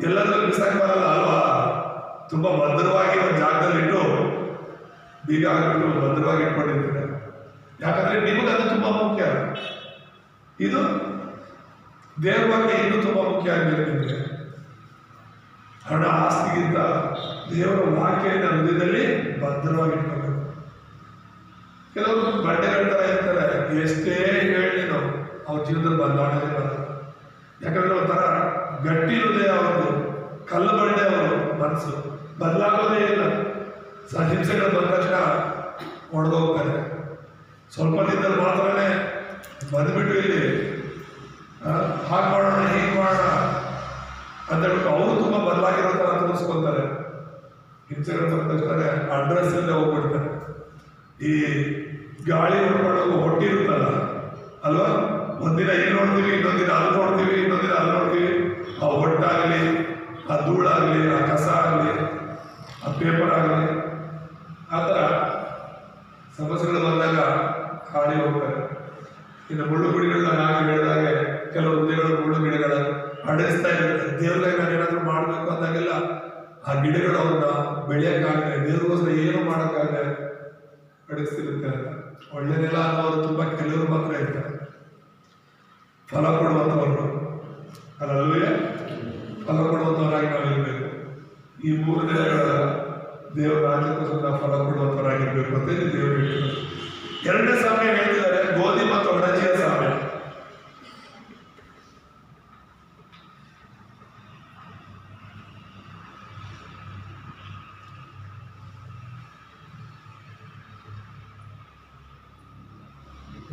ಎಲ್ಲದೂ ಬಿಸಾಕಿ ಬರಲ್ಲ ಅಲ್ವಾ? ತುಂಬಾ ಭದ್ರವಾಗಿ ಒಂದು ಜಾಗದಲ್ಲಿ ಇಟ್ಟು ಬೀಗ ಹಾಕಿಬಿಟ್ಟು ಭದ್ರವಾಗಿ ಇಟ್ಕೊಂಡಿರ್ತಾರೆ. ಯಾಕಂದ್ರೆ ನಿಮಗದು ತುಂಬಾ ಮುಖ್ಯ. ಇದು ದೇವರ ಬಗ್ಗೆ ಇನ್ನೂ ತುಂಬಾ ಮುಖ್ಯ ಆಗಿರುತ್ತೆ. ಹಣ ಆಸ್ತಿಗಿಂತ ದೇವರ ವಾಕ್ಯದ ಹೃದಯದಲ್ಲಿ ಭದ್ರವಾಗಿ ಇಟ್ಕೋಬೇಕು. ಕೆಲವರು ಬಂಡೆಗಳ ತರ ಇರ್ತಾರೆ, ಎಷ್ಟೇ ಹೇಳಿ ನಾವು ಅವ್ರ ಜೀವನದಲ್ಲಿ ಬದಲಾವಣೆ ಬರಲ್ಲ. ಯಾಕಂದ್ರೆ ಒಂಥರ ಗಟ್ಟಿ ಹೃದಯ ಅವ್ರದ್ದು, ಕಲ್ಲು ಬಂಡೆ ಅವರು ಮನಸ್ಸು ಬದಲಾಗೋದೇ ಇಲ್ಲ. ಹಿಂಸೆಗಳು ಬಂದ ತಕ್ಷಣ ಒಡೆದೋಗ್ತಾರೆ. ಸ್ವಲ್ಪ ದಿನದಲ್ಲಿ ಮಾತ್ರನೇ ಬಂದ್ಬಿಟ್ಟು ಇಲ್ಲಿ ಹಾಗೆ ಮಾಡೋಣ ಹೀಗೆ ಮಾಡೋಣ ಅಂತ ಹೇಳ್ಬಿಟ್ಟು ಅವರು ತುಂಬಾ ಬದಲಾಗಿರೋ ತರ ತೋರಿಸ್ಕೊತಾರೆ. ಹಿಂಸೆಗಳು ಬಂದ ತಕ್ಷಣ ಅಡ್ರೆಸ್ ಇಲ್ಲದೆ ಹೋಗ್ಬಿಡ್ತಾರೆ. ಈ ಗಾಳಿ ಹೊಡ್ಕೊಳ್ಳೋ ಹೊಟ್ಟಿರುತ್ತಲ್ಲ ಅಲ್ವಾ, ಒಂದಿನ ಇಲ್ಲಿ ನೋಡ್ತೀವಿ, ಇನ್ನೊಂದಿನ ಅಲ್ಲಿ ನೋಡ್ತೀವಿ, ಇನ್ನೊಂದಿನ ಅಲ್ಲಿ ನೋಡ್ತೀವಿ. ಆ ಹೊಟ್ಟಾಗಲಿ, ಆ ಧೂಳಾಗಲಿ, ಆ ಕಸ ಆಗಲಿ, ಆ ಪೇಪರ್ ಆಗಲಿ, ಆ ಥರ ಸಮಸ್ಯೆಗಳು ಬಂದಾಗ ಹಾಳಿ ಹೋಗ್ತಾರೆ. ಇನ್ನು ಮುಳ್ಳು ಗಿಡಗಳನ್ನ ಹಾಗೆ ಹೇಳಿದಾಗೆ ಕೆಲವು ಹೃದಯಗಳು ಮುಳ್ಳು ಗಿಡಗಳ ಅಡಿಸ್ತಾ ಇರುತ್ತೆ. ದೇವ್ರಿಗೆ ನಾನು ಏನಾದರೂ ಮಾಡಬೇಕು ಅಂದಾಗೆಲ್ಲ ಆ ಗಿಡಗಳು ಅವ್ರನ್ನ ಬೆಳೆಯೋಕ್ಕಾಗದೆ, ದೇವ್ರಿಗೋಸ್ಕರ ಏನು ಮಾಡೋಕ್ಕಾಗದೆ ಅಡಿಸ್ತಿರುತ್ತೆ. ಒಳ್ಳೆಯದಿಲ್ಲ ಅನ್ನೋರು ತುಂಬಾ ಕೆಲವರು ಮಾತ್ರ ಇರ್ತಾರೆ, ಫಲ ಕೊಡುವಂಥವ್ರು. ಅಲ್ಲವೇ ಫಲ ಕೊಡುವಂಥವರಾಗಿ ನಾವಿರಬೇಕು. ಈ 3 ದಿನಗಳ ದೇವರ ರಾಜ್ಯಕ್ಕೋಸ್ಕರ ಫಲ ಕೊಡುವಂಥವರಾಗಿರ್ಬೇಕು ಅಂತ ದೇವರು ಹೇಳ್ತಾರೆ. 2ನೇ ಸಾಮ್ಯ ಹೇಳ್ತಿದ್ದಾರೆ, ಗೋಧಿ ಮತ್ತು ಅಣಜಿಯ ಸಾಮ್ಯ.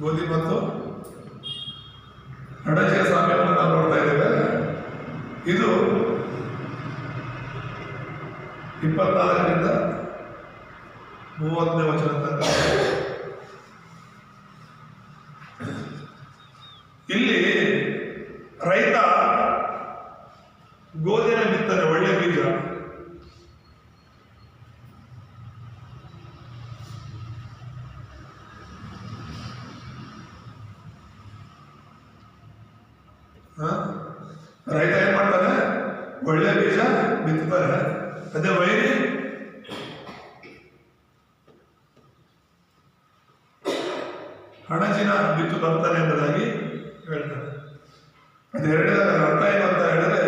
ಗೋಧಿ ಮತ್ತು ಅಣಜಿಯ ಸಾಮ್ಯವನ್ನು ನಾವು ನೋಡ್ತಾ ಇದ್ದೇವೆ. ಇದು 24ರಿಂದ 30ನೇ ವಚನ ತನಕ. ಇಲ್ಲಿ ರೈತ ಗೋಧಿನ ಬಿತ್ತಾನೆ, ಒಳ್ಳೆ ಬೀಜ. ರೈತ ಏನ್ ಮಾಡ್ತಾನೆ? ಒಳ್ಳೆ ಬೀಜ ಬಿತ್ತಾರೆ. ಅದೇ ವೈರಿ ಹಣಜಿನ ಬಿತ್ತು ಬರ್ತಾನೆ ಎಂಬುದಾಗಿ ಹೇಳ್ತಾರೆ. ಅದೆರಡರ ಅರ್ಥ ಏನು ಅಂತ ಹೇಳಿದ್ರೆ,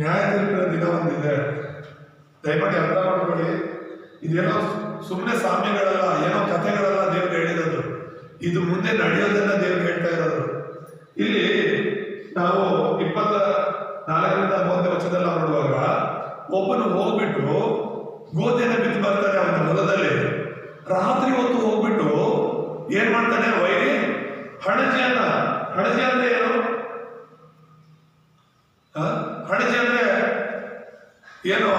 ನ್ಯಾಯ ತೀರ್ಪಿನ ದಿನ ಒಂದಿದೆ. ದಯಮಾಡಿ ಅರ್ಥ ಮಾಡ್ಕೊಳ್ಳಿ. ಇದೇನೋ ಸುಮ್ಮನೆ ಸಾಮ್ಯಗಳಲ್ಲ, ಏನೋ ಕಥೆಗಳಲ್ಲ ದೇವ್ರು ಹೇಳಿರೋದು. ಇದು ಮುಂದೆ ನಡೆಯೋದನ್ನ ದೇವ್ರು ಹೇಳ್ತಾ ಇರೋದು. ಇಲ್ಲಿ ನಾವು 24ರಿಂದ 30ನೇ ವಚನದಲ್ಲಿ ನಾವು ನೋಡುವಾಗ ಒಬ್ಬನು ಹೋಗ್ಬಿಟ್ಟು ಗೋಧಿಯನ್ನು ಬಿತ್ತು ಬರ್ತಾನೆ ಅವನ ಹೊಲದಲ್ಲಿ. ರಾತ್ರಿ ಹೊತ್ತು ಹೋಗ್ಬಿಟ್ಟು ಏನ್ ಮಾಡ್ತಾನೆ? ವೈರಿ ಹಣಜಿ ಅಂದ್ರೆ ಏನು? ಹಣಜಿ ಅಂದ್ರೆ ಏನು?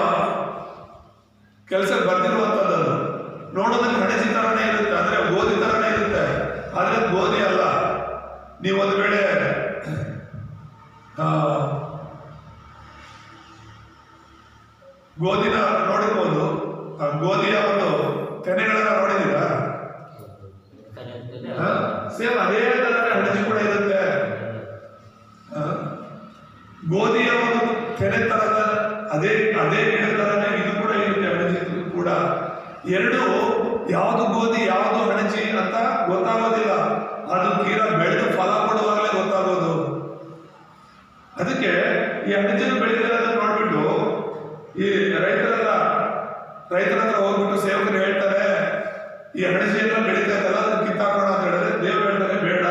ಕೆಲಸಕ್ಕೆ ಬರ್ತಿರುವಂತದ್ದು. ನೋಡೋದಕ್ಕೆ ಹಣಜಿ ತರನೇ ಇರುತ್ತೆ, ಅಂದ್ರೆ ಗೋಧಿ ತರನೇ ಇರುತ್ತೆ, ಆದ್ರೆ ಗೋಧಿ ಅಲ್ಲ. ನೀವೊಂದು ವೇಳೆ ಗೋಧಿನ ನೋಡಿರ್ಬೋದು, ಗೋಧಿಯ ಒಂದು ತೆನೆಗಳನ್ನ ನೋಡಿದ್ದೀರಾ? ಸೇಮ್ ಅದೇ ತರ ಹಣಜಿ ಕೂಡ ಇರುತ್ತೆ. ಗೋಧಿಯ ಒಂದು ತೆನೆ ತರದ ಅದೇ ಗಿಡ ತರನೇ ಇದು ಕೂಡ ಇರುತ್ತೆ, ಹಣಜಿ ಕೂಡ. ಎರಡು ಯಾವುದು ಗೋಧಿ ಯಾವುದು ಹಣಜಿ ಅಂತ ಗೊತ್ತಾಗೋದಿಲ್ಲ. ಅದು ತೀರಾ ಬೆಳೆದು ಫಲ ಕೊಡುವಾಗಲೇ ಗೊತ್ತಾಗೋದು. ಅದಕ್ಕೆ ಈ ಹಣಜಿನ ಬೆಳೆದಿರೋದನ್ನ ನೋಡ್ಬಿಟ್ಟು ಈ ರೈತರ ಹತ್ರ ಹೋಗ್ಬಿಟ್ಟು ಸೇವಕರು ಹೇಳ್ತಾರೆ, ಈ ಹಣಜಿಯನ್ನ ಬೆಳೀತಾ ಇದ್ದಲ್ಲ ಅದನ್ನ ಕಿತ್ತಾಕೋಣ ಅಂತ ಹೇಳಿದ್ರೆ ದೇವ್ರು ಹೇಳ್ತಾರೆ, ಬೇಡ,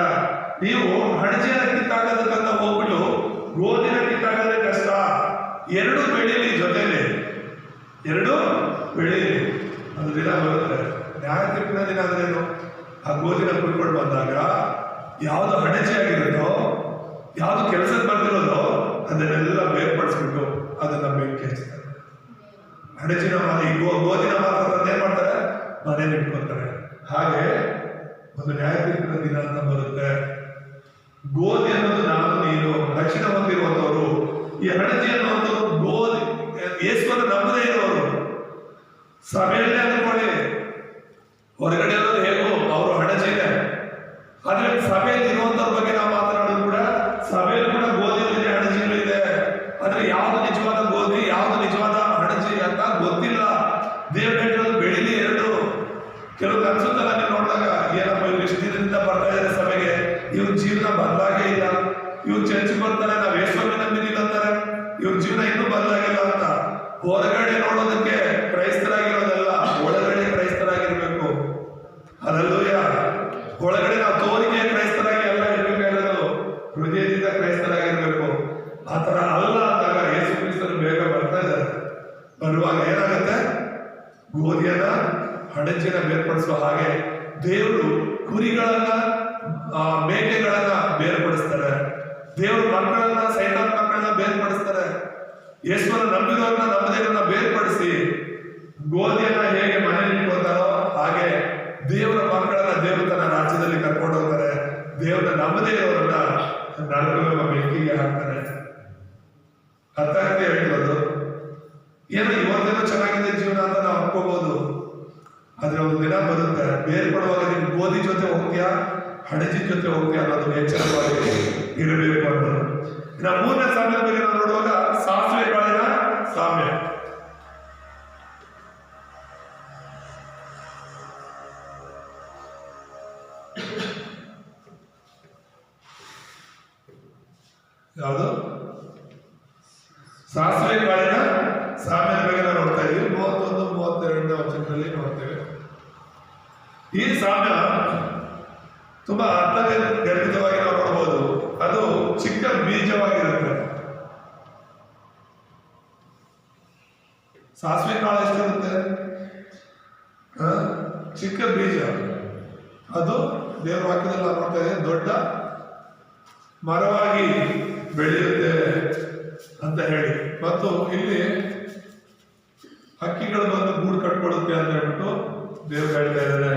ನೀವು ಹಣಜಿಯನ್ನ ಕಿತ್ತಾಕೋದಕ್ಕಂತ ಹೋಗ್ಬಿಟ್ಟು ಗೋಧಿನ ಕಿತ್ತಾಕೋದೇ ಕಷ್ಟ. ಎರಡು ಬೆಳೀಲಿ, ಜೊತೆಲಿ ಎರಡು ಬೆಳೀಲಿ. ಒಂದು ದಿನ ಬರುತ್ತೆ, ನ್ಯಾಯ ತೀರ್ಪಿನ ದಿನ ಅಂದ್ರೇನು? ಆ ಗೋಧಿನ ಕುಡ್ಕೊಂಡು ಬಂದಾಗ ಯಾವುದು ಹಣಜಿ ಆಗಿರುತ್ತೋ, ಯಾವುದು ಕೆಲಸಕ್ಕೆ ಬಂದಿರೋದೋ ಅದನ್ನೆಲ್ಲ ಬೇರ್ಪಡಿಸ್ಬಿಟ್ಟು ಅದನ್ನ ಬೆಂಕಿ ಹಚ್ತಾರೆ. ಹಣಚಿನ ಗೋಧಿನ ಮಾತ್ರ ತಂದು ಏನ್ ಮಾಡ್ತಾರೆ, ಮನೇಲಿ ಇಟ್ಕೊತಾರೆ. ಹಾಗೆ ಒಂದು ನ್ಯಾಯ ತೀರ್ಪಿನ ದಿನ ಅಂತ ಬರುತ್ತೆ. ಗೋಧಿ ಅನ್ನೋದು ನಾನು ನೀನು ರಕ್ಷಣೆ ಹೊಂದಿರುವಂತವರು. ಈ ಹಣಜಿ ಅನ್ನುವಂಥವ್ರು ಗೋಧಿ ಯೇಸುವನ್ನು ನಂಬದೇ ಇರುವವರು. ಸಭೆಯಲ್ಲೇ ಅಂದ್ಕೊಳ್ಳಿ, ಹೊರಗಡೆ ಹೇಗೋ ಅವರು ಹಣಜಿನೇ. ಆದ್ರೆ ಸಭೆಯಲ್ಲಿ ಇರುವಂತವ್ರ ಬಗ್ಗೆ ನಾವು ಮಾತನಾಡೋದು ಕೂಡ, ಸಭೆಯಲ್ಲಿ ಕೂಡ ಗೋಧಿನೂ ಇದೆ, ಹಣಜಿನೂ ಇದೆ. ಆದ್ರೆ ಯಾವ್ದು ನಿಜವಾದ ಗೋಧಿ, ಯಾವ್ದು ನಿಜವಾದ ಹಣಜಿ ಅಂತ ಗೊತ್ತಿಲ್ಲ. ದೇವ್ರು ಹೇಳಿರೋದು ಬೆಳಿಲಿ ಎರಡು. ಕೆಲವು ಅನ್ಸುತ್ತಲ್ಲ, ನೀವು ನೋಡಿದಾಗ ಏನಪ್ಪ ಇವ್ರು ಇಷ್ಟು ದಿನದಿಂದ ಬರ್ತಾ ಇದ್ದಾರೆ ಸಭೆಗೆ, ಇವ್ರ ಜೀವನ ಬದಲಾಗೇ ಇಲ್ಲ, ಇವ್ರು ಚರ್ಚ್ ಬರ್ತಾರೆ, ನಾವು ಯೇಸುವನ್ನು ನಂಬಿದೀವಿ ಅಂತಾರೆ, ಇವ್ರ ಜೀವನ ಇನ್ನೂ ಬದಲಾಗಿಲ್ಲ ಅಂತ. ಹೊರಗಡೆ ನೋಡೋದಕ್ಕೆ ಕ್ರೈಸ್ತರಾಗಿರೋದಲ್ಲ, ಒಳಗಡೆ ಕ್ರೈಸ್ತರಾಗಿರ್ಬೇಕು. ಹಲ್ಲೆಲೂಯಾ. ಒಳಗಡೆ ನಾವು ತೋರಿಕೆ ಕ್ರೈಸ್ತರಾಗಿ ಎಲ್ಲ ಇರ್ಬೇಕಾಗಿರೋದು, ಹೃದಯದಿಂದ ಕ್ರೈಸ್ತರಾಗಿರ್ಬೇಕು. ಆತರ ಅಲ್ಲ ಅಂದಾಗ ಯೇಸು ಕ್ರಿಸ್ತರು ಬೇಗ ಬರ್ತಾ ಇದ್ದಾರೆ. ಬರುವಾಗ ಏನಾಗುತ್ತೆ, ಗೋಧಿಯನ್ನ ಹಣಜಿನ ಬೇರ್ಪಡಿಸುವ ಹಾಗೆ ದೇವರು ಕುರಿಗಳನ್ನ ಮೇಕೆಗಳನ್ನ ಬೇರ್ಪಡಿಸ್ತಾರೆ. ದೇವರು ಮಕ್ಕಳನ್ನ, ಸೈತಾನ್ ಮಕ್ಕಳನ್ನ ಬೇರ್ಪಡಿಸ್ತಾರೆ. ಯೇಸುವನ್ನು ನಂಬಿದವ್ರನ್ನ, ನಂಬದೇವ್ರನ್ನ ಬೇರ್ಪಡಿಸಿ ಗೋಧಿಯನ್ನ ಹೇಗೆ ಮನೆಯಲ್ಲಿ ಇಟ್ಕೊತಾರೋ ಹಾಗೆ ದೇವರ ಮಕ್ಕಳನ್ನ ದೇವರು ತನ್ನ ರಾಜ್ಯದಲ್ಲಿ ಕರ್ಕೊಂಡು ಹೋಗ್ತಾರೆ. ದೇವರನ್ನ ನಂಬದೇ ಇರೋರನ್ನ ನರಕವೆಂಬ ಬೆಂಕಿಗೆ ಹಾಕ್ತಾನೆ. ಅರ್ಥ ಆಗ್ತದೆ ಹೇಳ್ತಿರೋದು? ಏನೋ ಇವತ್ತೇನೋ ಚೆನ್ನಾಗಿದೆ ಜೀವನ ಅಂತ ನಾವು ಅನ್ಕೋಬಹುದು. ಆದ್ರೆ ಒಂದು ದಿನ ಬರುತ್ತೆ, ಬೇರ್ಪಡುವಾಗ ನೀನು ಗೋಧಿ ಜೊತೆ ಹೋಗ್ತೀಯಾ, ಹಣಜಿ ಜೊತೆ ಹೋಗ್ತೀಯಾ ಅನ್ನೋದು ಎಚ್ಚರವಾಗಿ ಇರಬೇಕು ಅನ್ನೋದು. ಇನ್ನು ಮೂರನೇ ಸಾಮ್ಯದ ಬಗ್ಗೆ ನಾವು ನೋಡುವಾಗ ಸಾಸಿವೆ ಕಾಳಿನ ಸಾಮ್ಯ. ಯಾವುದು? ಸಾಸಿವೆ ಕಾಳಿನ ಸಾಮ್ಯದ ಬಗ್ಗೆ ನಾವು ನೋಡ್ತಾ ಇದೀವಿ. 31-32 ವಚನದಲ್ಲಿ ನೋಡ್ತೇವೆ. ಈ ಸಾಮ್ಯ ತುಂಬಾ ಅರ್ಥಗರ್ಭಿತವಾಗಿ ನಾವು ನೋಡಬಹುದು. ಅದು ಚಿಕ್ಕ ಬೀಜವಾಗಿರುತ್ತೆ. ಸಾಸಿವೆ ಕಾಳು ಎಷ್ಟಿರುತ್ತೆ? ಚಿಕ್ಕ ಬೀಜ. ಅದು ದೇವರ ವಾಕ್ಯದಲ್ಲಿ ನಾವು ನೋಡ್ತಾ ಇದ್ದೇವೆ, ದೊಡ್ಡ ಮರವಾಗಿ ಬೆಳೆಯುತ್ತೆ ಅಂತ ಹೇಳಿ. ಮತ್ತು ಇಲ್ಲಿ ಹಕ್ಕಿಗಳು ಬಂದು ಗೂಡು ಕಟ್ಕೊಳ್ಳುತ್ತೆ ಅಂತ ಹೇಳ್ಬಿಟ್ಟು ದೇವರು ಹೇಳ್ತಾ ಇದ್ದಾರೆ.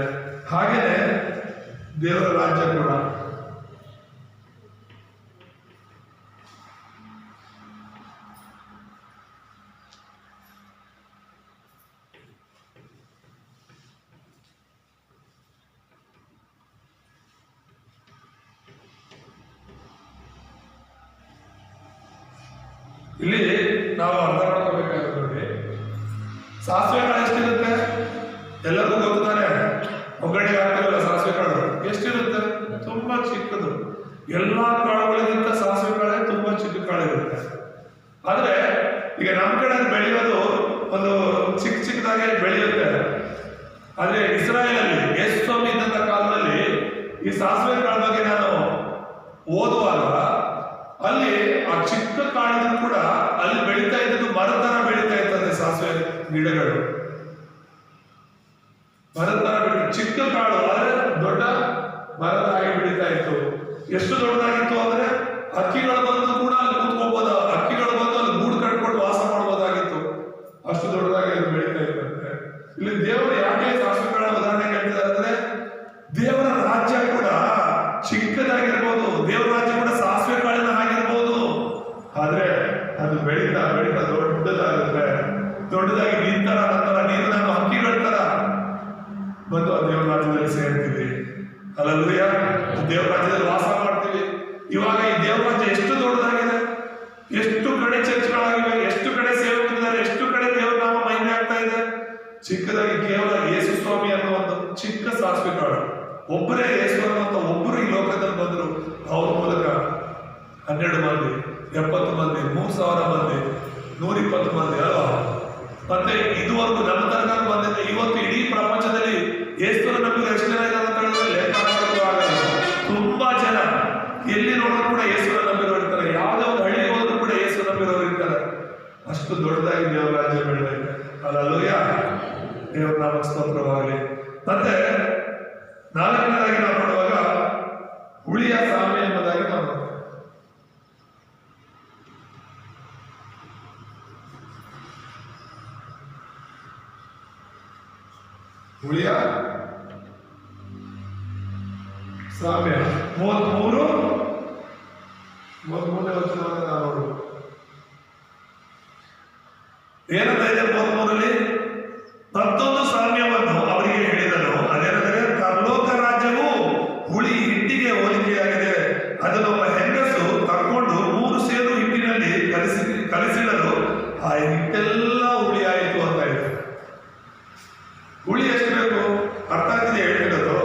ಹಾಗೇನೆ ದೇವರ ರಾಜ್ಯ ಕೂಡ ಇಲ್ಲಿ ನಾವು ಅರ್ಥ ಮಾಡ್ಕೋಬೇಕಾಗುತ್ತೆ. ನೋಡಿ, ಸಾಸಿವೆ ಕಾಳು ಎಷ್ಟಿರುತ್ತೆ ಎಲ್ಲರಿಗೂ ಗೊತ್ತಾನೆ. ಒಗ್ಗರಣೆಗೆ ಹಾಕ್ತಿರಲ್ಲ ಸಾಸಿವೆ ಕಾಳು, ಎಷ್ಟಿರುತ್ತೆ? ತುಂಬಾ ಚಿಕ್ಕದು. ಎಲ್ಲಾ ಕಾಳುಗಳಿಗಿಂತ ಸಾಸಿವೆ ಕಾಳೆ ತುಂಬಾ ಚಿಕ್ಕ ಕಾಳಿರುತ್ತೆ. ಆದ್ರೆ ಈಗ ನಮ್ಮ ಕಡೆ ಬೆಳೆಯೋದು ಒಂದು ಚಿಕ್ಕದಾಗಿ ಬೆಳೆಯುತ್ತೆ. ಆದ್ರೆ ಇಸ್ರಾಯೇಲಲ್ಲಿ ಯೇಸು ಸ್ವಾಮಿ ಇದ್ದಂತ ಕಾಲದಲ್ಲಿ ಈ ಸಾಸಿವೆ ಕಾಳ ಬಗ್ಗೆ ನಾನು ಓದುವಾಗ ಅಲ್ಲಿ ಆ ಚಿಕ್ಕ ಕಾಳಿದ್ರು ಕೂಡ ಅಲ್ಲಿ ಬೆಳೀತಾ ಇದ್ದದ್ದು ಮರತರ ಬೆಳೀತಾ ಇರ್ತದೆ. ಸಾಸಿವೆ ಗಿಡಗಳು ಮರತರ ಚಿಕ್ಕ ಕಾಳು, ಆದ್ರೆ ದೊಡ್ಡ ಮರದ ಹಾಗೆ ಬೆಳೀತಾ ಇತ್ತು. ಎಷ್ಟು ದೊಡ್ಡದಾಗಿತ್ತು ಅಂದ್ರೆ ಹಕ್ಕಿಗಳು ಬಂದು ಕೂಡ ಅಲ್ಲಿ ಕೂತ್ಕೋಬಹುದು, ಹಕ್ಕಿಗಳು ಬಂದು ಅಲ್ಲಿ ಗೂಡು ಕಟ್ಕೊಂಡು ವಾಸ ಮಾಡಬಹುದಾಗಿತ್ತು. ಅಷ್ಟು ದೊಡ್ಡದಾಗಿ ಅದು ಬೆಳೀತಾ ಇತ್ತಂತೆ. ಇಲ್ಲಿ ದೇವರು ಯಾಕೆ ಸಾಸಿವೆ ಕಾಳ ಉದಾಹರಣೆ ಹೇಳ್ತಿದ್ದಾರೆ ಅಂದ್ರೆ, ದೇವರ ರಾಜ್ಯ ಕೂಡ ಚಿಕ್ಕದಾಗಿರ್ಬೋದು, ದೇವರ ರಾಜ್ಯ ಕೂಡ ಸಾಸಿವೆ ಕಾಳಿನ ಆಗಿರ್ಬೋದು. ಆದ್ರೆ ಅದು ಬೆಳೀತಾ ಬೆಳೀತಾ ದೊಡ್ಡದಾಗುತ್ತೆ. ದೊಡ್ಡದಾಗಿ ನಿಂತರ ನಂತರ ನೀನು ನಾನು ಹಕ್ಕಿಗಳ ತರ ಬಂದು ಆ ದೇವರ ರಾಜ್ಯದಲ್ಲಿ ಸೇರ್ತೀವಿ. ಹಲ್ಲೆಲೂಯಾ. ದೇವರ ರಾಜ್ಯದಲ್ಲಿ ವಾಸ ಮಾಡ್ತೀವಿ. ಇವಾಗ ಈ ದೇವರ ರಾಜ್ಯ ಎಷ್ಟು ದೊಡ್ಡದಾಗಿದೆ, ಎಷ್ಟು ಕಡೆ ಚರ್ಚ್ಗಳಾಗಿವೆ, ಎಷ್ಟು ಕಡೆ ಸೇವಕರಿದ್ದಾರೆ, ಎಷ್ಟು ಕಡೆ ದೇವರ ನಾಮ ಮಹಿಮೆ ಆಗ್ತಾ ಇದೆ. ಚಿಕ್ಕದಾಗಿ ಕೇವಲ ಯೇಸು ಸ್ವಾಮಿ ಅನ್ನೋ ಒಂದು ಚಿಕ್ಕ ಸಾಸಿವೆ ಕಾಳು, ಒಬ್ಬರೇ ಯೇಸು ಅನ್ನುವಂತ ಒಬ್ಬರು ಈ ಲೋಕದಲ್ಲಿ ಬಂದರು. ಅವ್ರ ಮೂಲಕ 12 ಮಂದಿ, 70 ಮಂದಿ, 3000 ಮಂದಿ, 120 ಮಂದಿ ಅಲ್ವಾ? ಮತ್ತೆ ಇದುವರೆಗೂ ನಮ್ಮ ತನಕ ಬಂದಿದೆ. ಇವತ್ತು ಇಡೀ ಪ್ರಪಂಚದಲ್ಲಿ ಯೇಸುವಿನ ನಂಬಿಕೆ ಎಷ್ಟು ಜನ ಇದ್ದಾರೆ ಅಂತ ಹೇಳಿದ್ರೆ ಲೆಕ್ಕ ಹಾಕಲು ಆಗಲ್ಲ. ತುಂಬಾ ಜನ ಎಲ್ಲಿ ನೋಡಿದ್ರು ಕೂಡ ಯೇಸುವಿನ ನಂಬಿರೋರು ಇರ್ತಾರೆ. ಯಾವುದೇ ಒಂದು ಹಳ್ಳಿಗೆ ಹೋದ್ರು ಕೂಡ ಯೇಸು ನಂಬಿರೋರು ಇರ್ತಾರೆ. ಅಷ್ಟು ದೊಡ್ಡದಾಗಿ ದೇವರ ರಾಜ್ಯ ಬೆಳೆದಿದೆ. ಹಲ್ಲೆಲೂಯಾ. ದೇವರ ನಾಮಕ್ಕೆ ಸ್ತೋತ್ರವಾಗಲಿ. ಮತ್ತೆ 4ನೇದಾಗಿ ನಾವು ನೋಡುವಾಗ ಹುಳಿಯ ಸಾಮ್ಯ ಎಂಬುದಾಗಿ ನಾವು ನೋಡ್ತೇವೆ. ಹುಳಿಯ ಸಾಮ್ಯ 33ನೇ ವಚನವನ್ನು ನಾವು ನೋಡುವ. ಏನಂತ ಇದೆ 33ರಲ್ಲಿ? ಮತ್ತೊಂದು ಸಾಮ್ಯವನ್ನು ಅವರಿಗೆ ಹೇಳಿದನು, ಅದೇನೆಂದರೆ ಪರಲೋಕ ರಾಜ್ಯವು ಹುಳಿ ಹಿಟ್ಟಿಗೆ ಹೋಲಿಕೆಯಾಗಿದೆ. ಅದನ್ನು ಒಬ್ಬ ಹೆಂಗಸು ತಕ್ಕೊಂಡು 3 ಸೇರು ಹಿಟ್ಟಿನಲ್ಲಿ ಕಲಿಸಿಡಲು ಆ ಹಿಟ್ಟೆಲ್ಲ ಹುಳಿ ಆಯಿತು ಅಂತ ಇದೆ. ಹುಳಿ ಎಷ್ಟು ಬೇಕು? ಅರ್ಥ ಆಗ್ತಿದೆ ಹೇಳ್ತಿರೋದು?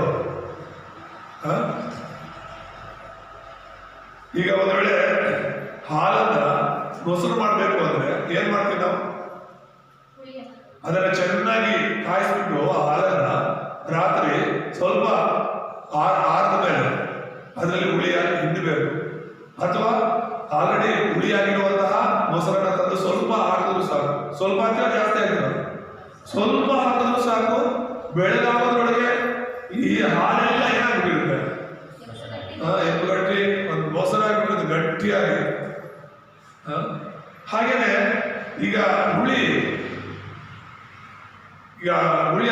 ಈಗ ಒಂದ್ ವೇಳೆ ಹಾಲನ್ನ ಮೊಸರು ಮಾಡಬೇಕು ಅಂದ್ರೆ ಏನ್ ಮಾಡ್ತೀವಿ ನಾವು? ಅದನ್ನ ಚೆನ್ನಾಗಿ ಕಾಯಿಸ್ಬಿಟ್ಟು ಆ ಹಾಲನ್ನ ರಾತ್ರಿ ಸ್ವಲ್ಪ ಆರದ ಮೇಲೆ ಅದರಲ್ಲಿ ಹುಳಿ ಹಿಂಡಬೇಕು. ಅಥವಾ ಆಲ್ರೆಡಿ ಹುಳಿಯಾಗಿರುವಂತಹ ಮೊಸರನ್ನ ತಂದು ಸ್ವಲ್ಪ ಹಾಕಿದ್ರು ಸಾಕು. ಸ್ವಲ್ಪ ಹಾಕಿದ್ರೆ ಜಾಸ್ತಿ ಆಗ್ತದೆ. ಸ್ವಲ್ಪ ಹಾಕಿದ್ರು ಸಾಕು. ಬೆಳಗಾಗೋದ್ರೊಳಗೆ ಈ ಹಾಲೆಲ್ಲ ಏನಾಗ್ಬಿಟ್ಟಿರುತ್ತೆ? ಎಪ್ಪುಗಟ್ಟಿ ಒಂದು ಮೊಸರಾಗ್ಬಿಡುತ್ತೆ ಗಟ್ಟಿಯಾಗಿ. ಹಾಗೇನೆ ಈಗ ಹುಳಿ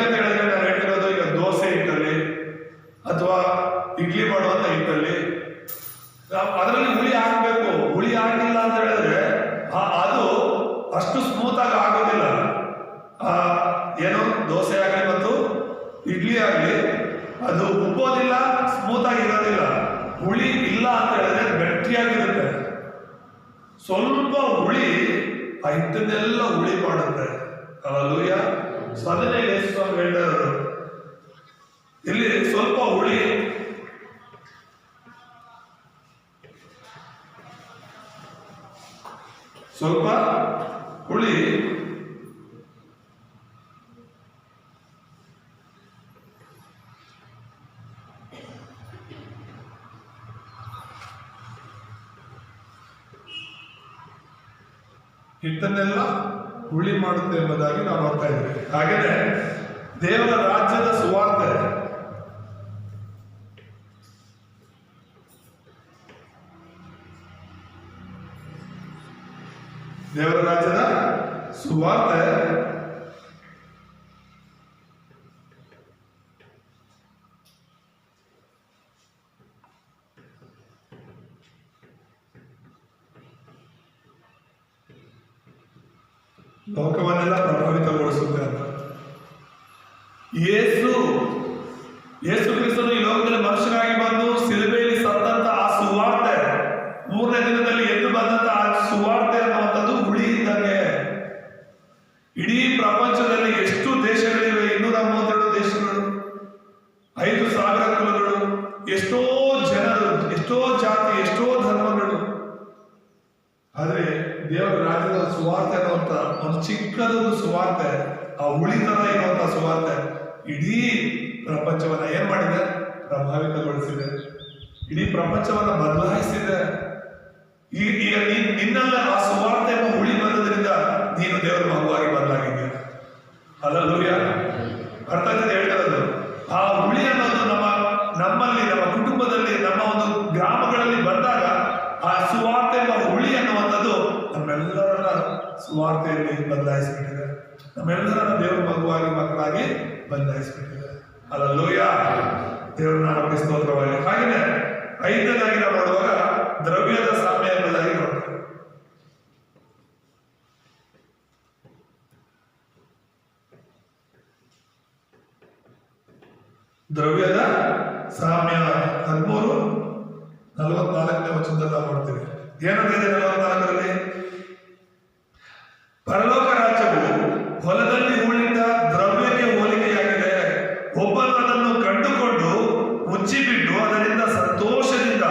ಅಂತ ಹೇಳಿದ್ರೆ ನಾವು ಹೇಳ್ತಿರೋದು ಈಗ ದೋಸೆ ಹಿಟ್ಟಲ್ಲಿ ಅಥವಾ ಇಡ್ಲಿ ಮಾಡುವಂತ ಹಿಟ್ಟಲ್ಲಿ ಅದರಲ್ಲಿ ಹುಳಿ ಹಾಕಬೇಕು. ಹುಳಿ ಹಾಕಿಲ್ಲ ಅಂತ ಹೇಳಿದ್ರೆ ಅದು ಅಷ್ಟು ಸ್ಮೂತ್ ಆಗಿ ಆಗೋದಿಲ್ಲ. ಏನು ದೋಸೆ ಆಗಲಿ ಮತ್ತು ಇಡ್ಲಿ ಆಗಲಿ ಅದು ಉಬ್ಬೋದಿಲ್ಲ, ಸ್ಮೂತ್ ಆಗಿ ಇರೋದಿಲ್ಲ. ಹುಳಿ ಇಲ್ಲ ಅಂತ ಹೇಳಿದ್ರೆ ಗಟ್ಟಿಯಾಗಿರುತ್ತೆ. ಸ್ವಲ್ಪ ಹುಳಿ ಆ ಹಿಟ್ಟನ್ನೆಲ್ಲ ಹುಳಿ ಮಾಡುತ್ತೆ. ಹಲ್ಲೆಲೂಯ. ಅದನ್ನೇ ಯೇಸು ಸ್ವಾಮಿ ಹೇಳ್ತಾ ಇರೋದು. ಇಲ್ಲಿ ಸ್ವಲ್ಪ ಹುಳಿ ಹಿಟ್ಟನ್ನೆಲ್ಲ ಹುಳಿ ಮಾಡುತ್ತೆ ಎಂಬುದಾಗಿ ನಾವು ನೋಡ್ತಾ ಇದ್ದೇವೆ. ಹಾಗೆಯೇ ದೇವರ ರಾಜ್ಯದ ಸುವಾರ್ತೆ ಲೋಕವನ್ನೆಲ್ಲ ಪ್ರಭಾವಿತಗೊಳಿಸುತ್ತೆ ಅಂತ. ಯೇಸು ಕ್ರಿಸ್ತನು ಈ ಲೋಕದಲ್ಲಿ ಮನುಷ್ಯನಾಗಿ ಬಂದು ಶಿಲುಬೆಯಲ್ಲಿ ಸತ್ತಂತ ಆ ಸುವಾರ್ತೆ, 3ನೇ ದಿನದಲ್ಲಿ ಎದ್ದು ಬಂದಂತ ಆ ಸುವಾರ್ತೆ ಅನ್ನುವಂಥದ್ದು ಹುಳಿ ಇದ್ದಂಗೆ. ಇಡೀ ಪ್ರಪಂಚದಲ್ಲಿ ಎಷ್ಟು ದೇಶಗಳಿವೆ? 232 ದೇಶಗಳು, 5,000 ಕುಲಗಳು, ಎಷ್ಟೋ ಜನರು, ಎಷ್ಟೋ ಜಾತಿ, ಎಷ್ಟೋ ಧರ್ಮಗಳು. ಆದ್ರೆ ದೇವರ ರಾಜ್ಯದ ಸುವಾರ್ತೆ ಅನ್ನುವಂಥ ಒಂದು ಚಿಕ್ಕದೊಂದು ಸುವಾರ್ತೆ, ಆ ಹುಳಿತರ ಇರುವಂತಹ ಸುವಾರ್ತೆ ಇಡೀ ಪ್ರಪಂಚವನ್ನ ಏನ್ ಮಾಡಿದೆ? ಪ್ರಭಾವಿತಗೊಳಿಸಿದೆ. ಇಡೀ ಪ್ರಪಂಚವನ್ನ ಬದಲಾಯಿಸಿದೆ. ಈಗ ನಿನ್ನೆಲ್ಲ ಆ ಸುವಾರ್ತೆ ಎಂಬ ಹುಳಿ ಬಂದದ್ರಿಂದ ನೀನು ದೇವರ ಮಗುವಾಗಿ ಬದಲಾಗಿದ್ದೀಯ. ಹಲ್ಲೆಲೂಯಾ. ಅರ್ಥ ಆಗ್ತದೆ ಹೇಳ್ತಿರೋದು? ಆ ಹುಳಿ ಅನ್ನೋದು ನಮ್ಮಲ್ಲಿ, ನಮ್ಮ ಕುಟುಂಬದಲ್ಲಿ, ನಮ್ಮ ಒಂದು ಗ್ರಾಮಗಳಲ್ಲಿ ಬಂದಾಗ ಆ ಸುವಾರ್ತೆ ಎಂಬ ಹುಳಿ ಅನ್ನುವಂಥದ್ದು ನಮ್ಮೆಲ್ಲರನ್ನ ಸುವಾರ್ತೆಯಲ್ಲಿ ಬದಲಾಯಿಸಿಬಿಟ್ಟಿದೆ. ನಮ್ಮೆಲ್ಲರನ್ನ ದೇವರ ಮಗುವಾಗಿ, ಮಕ್ಕಳಾಗಿ ಬದಲಾಯಿಸಿಬಿಟ್ಟಿದೆ. ಹಲ್ಲೆಲೂಯಾ. ದೇವರ ನಾಮಕ್ಕೆ ಸ್ತೋತ್ರವಾಗಿ. ಹಾಗೆಯೇ 5ನೇದಾಗಿ ನಾವು ನೋಡುವಾಗ ದ್ರವ್ಯದ ಸಾಮ್ಯ ಎಂಬುದಾಗಿ ನೋಡ್ತೇವೆ. ದ್ರವ್ಯದ ಸಾಮ್ಯ 13:44 ವಚನದಲ್ಲಿ ನಾವು ನೋಡ್ತೇವೆ. ಏನಂತಿದೆ 44ರಲ್ಲಿ? ಪರಲೋಕ ರಾಜ್ಯವು ಹೊಲದಲ್ಲಿ ಉಳಿದ ದ್ರವ್ಯಕ್ಕೆ ಹೋಲಿಕೆಯಾಗಿದೆ. ಒಬ್ಬನು ಅದನ್ನು ಕಂಡುಕೊಂಡು ಮುಚ್ಚಿಬಿಟ್ಟು ಅದರಿಂದ ಸಂತೋಷದಿಂದ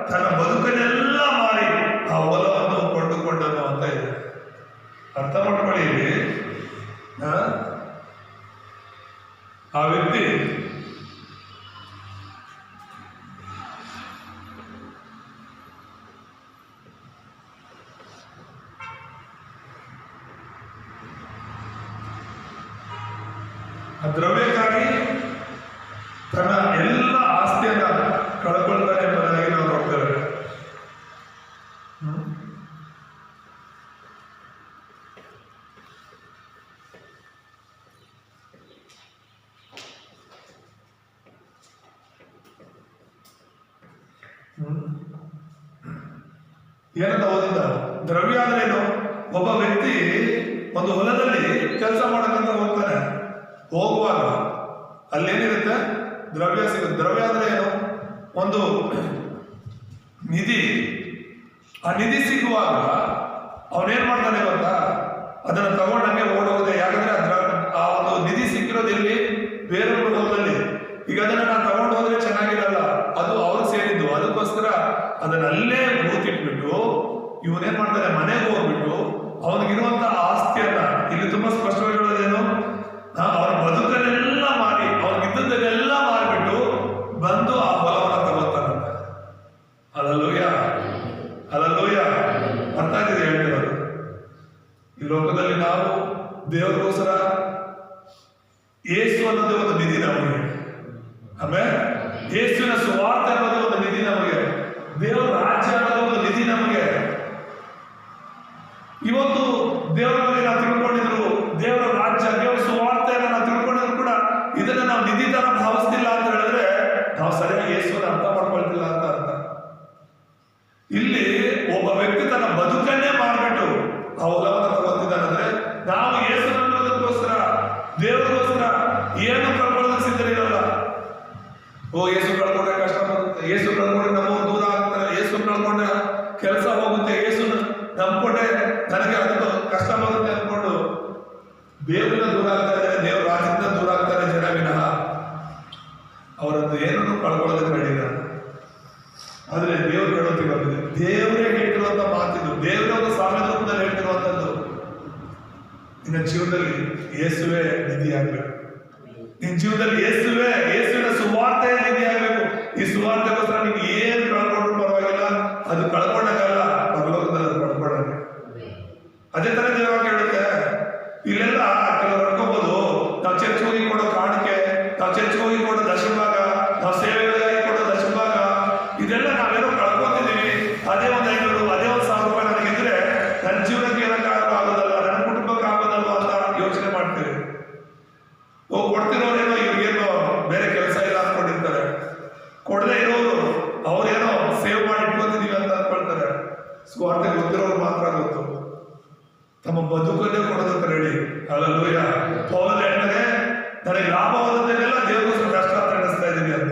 ತನ್ನ ಬದುಕನ್ನೆಲ್ಲ ಮಾರಿ ಆ ಹೊಲವನ್ನು ಕೊಂಡುಕೊಂಡನು ಅಂತ ಇದೆ. ಅರ್ಥ ಮಾಡ್ಕೊಳ್ಳಿ. ಇಲ್ಲಿ ಆ ವ್ಯಕ್ತಿ ಆ ದ್ರವ್ಯಕ್ಕಾಗಿ ತನ್ನ ಎಲ್ಲ ಆಸ್ತಿಯನ್ನ ಕಳ್ಕೊಳ್ತಾನೆ ಎಂಬುದಾಗಿ ನಾವು ನೋಡ್ತೇವೆ. ಏನಂತ ಓದಿದ್ದ? ದ್ರವ್ಯ ಅಂದ್ರೆ ಏನು? ಒಬ್ಬ ವ್ಯಕ್ತಿ ಒಂದು ಹೊಲದಲ್ಲಿ ಕೆಲಸ ಮಾಡಕ್ಕಂತ ಹೋಗ್ತಾನೆ. ಹೋಗುವಾಗ ಅಲ್ಲೇನಿರುತ್ತೆ? ದ್ರವ್ಯ ಸಿಗುತ್ತೆ. ದ್ರವ್ಯ ಅಂದ್ರೆ ಏನು? ಒಂದು ನಿಧಿ. ಆ ನಿಧಿ ಸಿಗುವಾಗ ಅವನೇನ್ ಮಾಡ್ತಾನೆ ಗೊತ್ತಾ? ಅದನ್ನ ತಗೊಂಡಂಗೆ ಓಡೋಗಿದೆ. ಯಾಕಂದ್ರೆ ಆ ಒಂದು ನಿಧಿ ಸಿಕ್ಕಿರೋದಿಲ್ಲಿ ಬೇರೆ ಹೊಲದಲ್ಲಿ. ಈಗ ಅದನ್ನ ನಾನು ತಗೊಂಡು ಹೋದ್ರೆ ಚೆನ್ನಾಗಿರಲ್ಲ, ಅದು ಅವ್ರು ಸೇರಿದ್ದು. ಅದಕ್ಕೋಸ್ಕರ ಅದನ್ನ ಅಲ್ಲೇ ಕೂತಿಟ್ಬಿಟ್ಟು ಇವನೇನ್ ಮಾಡ್ತಾನೆ? ಮನೆಗೆ ಹೋಗ್ಬಿಟ್ಟು ಅವನಿಗಿರುವಂತ ಆಸ್ತಿಯನ್ನ, ಇಲ್ಲಿ ತುಂಬಾ ಸ್ಪಷ್ಟವಾಗಿ ಹೇಳೋದೇನು? ಅವನ ಬದುಕನ್ನೆಲ್ಲ ಮಾರಿ, ಅವನಿಗಿದ್ದನ್ನೆಲ್ಲ ಮಾರಿಬಿಟ್ಟು ಬಂದು ಆ ಹೊಲವನ್ನ ತಗೋತಾನಂತೆ. Hallelujah, hallelujah. ಅರ್ಥ ಆಗ್ತಿದೆ ಹೇಳ್ತಿರೋದು? ಈ ಲೋಕದಲ್ಲಿ ನಾವು ದೇವರಿಗೋಸ್ಕರ ಯೇಸು ಅನ್ನೋದೇ ಒಂದು ನಿಧಿ ನಮಗೆ. ಆಮೇಲೆ ಯೇಸುವಿನ ಸುವಾರ್ತೆ ಅನ್ನೋದೇ ಒಂದು ನಿಧಿ ನಮಗೆ. ದೇವರ ರಾಜ್ಯ ಅನ್ನೋದೇ ಒಂದು ನಿಧಿ ನಮಗೆ. ಇವತ್ತು ದೇವರ ಬಗ್ಗೆ ನಾವು ತಿಳ್ಕೊಂಡಿದ್ರು, ದೇವರ ರಾಜ್ಯ, ದೇವರ ಸುವಾರ್ತೆಯನ್ನು ನಾವು ತಿಳ್ಕೊಂಡಿದ್ರು ಕೂಡ ಇದನ್ನ ನಾವು ನಿಧಿ ತರ ಭಾವಿಸ್ತಿಲ್ಲ ಅಂತ ಹೇಳಿದ್ರೆ ನಾವು ಸರಿಯಾಗಿ ಯೇಸುವನ್ನು ಅರ್ಥ ಮಾಡ್ಕೊಳ್ತಿಲ್ಲ ಅಂತ ಅರ್ಥ. ಇಲ್ಲಿ ಒಬ್ಬ ವ್ಯಕ್ತಿ ತನ್ನ ಬದುಕನ್ನೇ ಮಾಡಿಬಿಟ್ಟು ಆ ಹೊಲವನ್ನು ತಗೋತಿದ್ದಾನಂದ್ರೆ ನಾವು ಯೇಸುಗೋಸ್ಕರ, ದೇವರಿಗೋಸ್ಕರ ಏನು ಕಳ್ಕೊಳ್ಳೋದಕ್ಕೆ ಸಿದ್ಧರಿರಲ್ಲ. ಓ ಯೇಸು ಕಳ್ಕೊಂಡ್ರೆ ಕಷ್ಟ ಬರುತ್ತೆ, ಯೇಸು ಕಳ್ಕೊಂಡ್ರೆ ನಮ್ಮ ದೂರ ಆಗ್ತಾರೆ, ಯೇಸು ಕಳ್ಕೊಂಡ್ರೆ ಕೆಲಸ ಹೋಗುತ್ತೆ, ಯೇಸು ನಂಬ್ಕೊಂಡೆ ನನಗೆ ಅದು ಕಷ್ಟ ಬರುತ್ತೆ ಅನ್ಕೊಂಡು ದೇವರಿಂದ ದೂರ ಆಗ್ತಾರೆ, ದೇವ್ರ ರಾಜ್ಯದಿಂದ ದೂರ ಆಗ್ತಾರೆ ಜನ ವಿನಃ ಅವರದ್ದು ಏನನ್ನು ಕಳ್ಕೊಳ್ಳೋದಕ್ಕೆ ರೆಡಿಲ್ಲ. ಆದ್ರೆ ದೇವ್ರು ಹೇಳೋತಿರೋದಿದೆ, ದೇವರೇ ಹೇಳ್ತಿರುವಂತ ಮಾತಿದು, ದೇವರೇ ಒಂದು ಸಾಮ್ಯದ ರೂಪದಲ್ಲಿ ಹೇಳ್ತಿರುವಂತದ್ದು. ನಿನ್ನ ಜೀವನದಲ್ಲಿ ಯೇಸುವೇ ನಿಧಿ ಆಗ್ಬೇಕು. ನಿನ್ನ ಜೀವನದಲ್ಲಿ ಯೇಸುವಿನ ಸುವಾರ್ತೆ ನಿಧಿ ಆಗ್ಬೇಕು. ಈ ಸುವಾರ್ತೆಗೋಸ್ಕರ ನಿಮ್ಗೆ ಏನು ಕಳ್ಕೊಂಡ್ರು ಪರವಾಗಿಲ್ಲ, ಅದು ಕಳ್ಕೊಂಡಾಗಲ್ಲ, ಪರಲೋಕದಲ್ಲಿ ಅದು ಕಳ್ಕೊಂಡಾಗ. ಅದೇ ತರ ದೇವಾಗ ಹೇಳುತ್ತೆ, ಇಲ್ಲೆಲ್ಲ ಕೆಲವರು ಅನ್ಕೋಬಹುದು ನಾವು ಚರ್ಚ್ ಹೋಗಿ ಕೊಡೋ ಕಾಣಿಕೆ, ನಾವು ಚರ್ಚ್ ಹೋಗಿ ಕೊಡೋ ದಶಭಾಗ, ನಾವು ಸೇವೆಗಾಗಿ ಕೊಡೋ ದಶಭಾಗ, ಇದೆಲ್ಲ ನಾವೇನೋ ಕಳ್ಕೊತಿದ್ದೀವಿ. ಅದೇ ಒಂದು 500, ಅದೇ ಒಂದು 1000 ರೂಪಾಯಿ ನನಗಿದ್ರೆ ನನ್ನ ಜೀವನಕ್ಕೆ ಏನಕ್ಕೆ ಆಗೋದಲ್ಲ, ನನ್ನ ಕುಟುಂಬಕ್ಕೆ ಆಗೋದಲ್ವ ಅಂತ ಯೋಚನೆ ಮಾಡ್ತೀವಿ. ಕೊಡ್ತಿರೋರೇನೋ ಇವ್ರಿಗೇನೋ ಬೇರೆ ಕೆಲಸ ಇಲ್ಲ ಅನ್ಕೊಂಡಿರ್ತಾರೆ. ಕೊಡದೇ ಇರೋರು ಅವ್ರೇನೋ ಸೇವ್ ಮಾಡಿ ಇಟ್ಕೊತಿದೀವಿ ಅಂತ ಅನ್ಕೊಳ್ತಾರೆ. ಸ್ವಾರ್ಥ ಗೊತ್ತಿರೋರು ಮಾತ್ರ ಗೊತ್ತು, ತಮ್ಮ ಬದುಕನ್ನೇ ಕೊಡೋದಕ್ಕೆ ರೆಡಿ. ಹಲ್ಲೆಲೂಯ. ಪೌಲನು ಹೇಳ್ತಾರೆ, ನನಗೆ ಲಾಭವಾದದ್ದನ್ನೆಲ್ಲ ದೇವರಿಗೋಸ್ಕರ ಕಷ್ಟ ಅಂತ ನಡೆಸ್ತಾ ಇದ್ದೀನಿ ಅಂತ.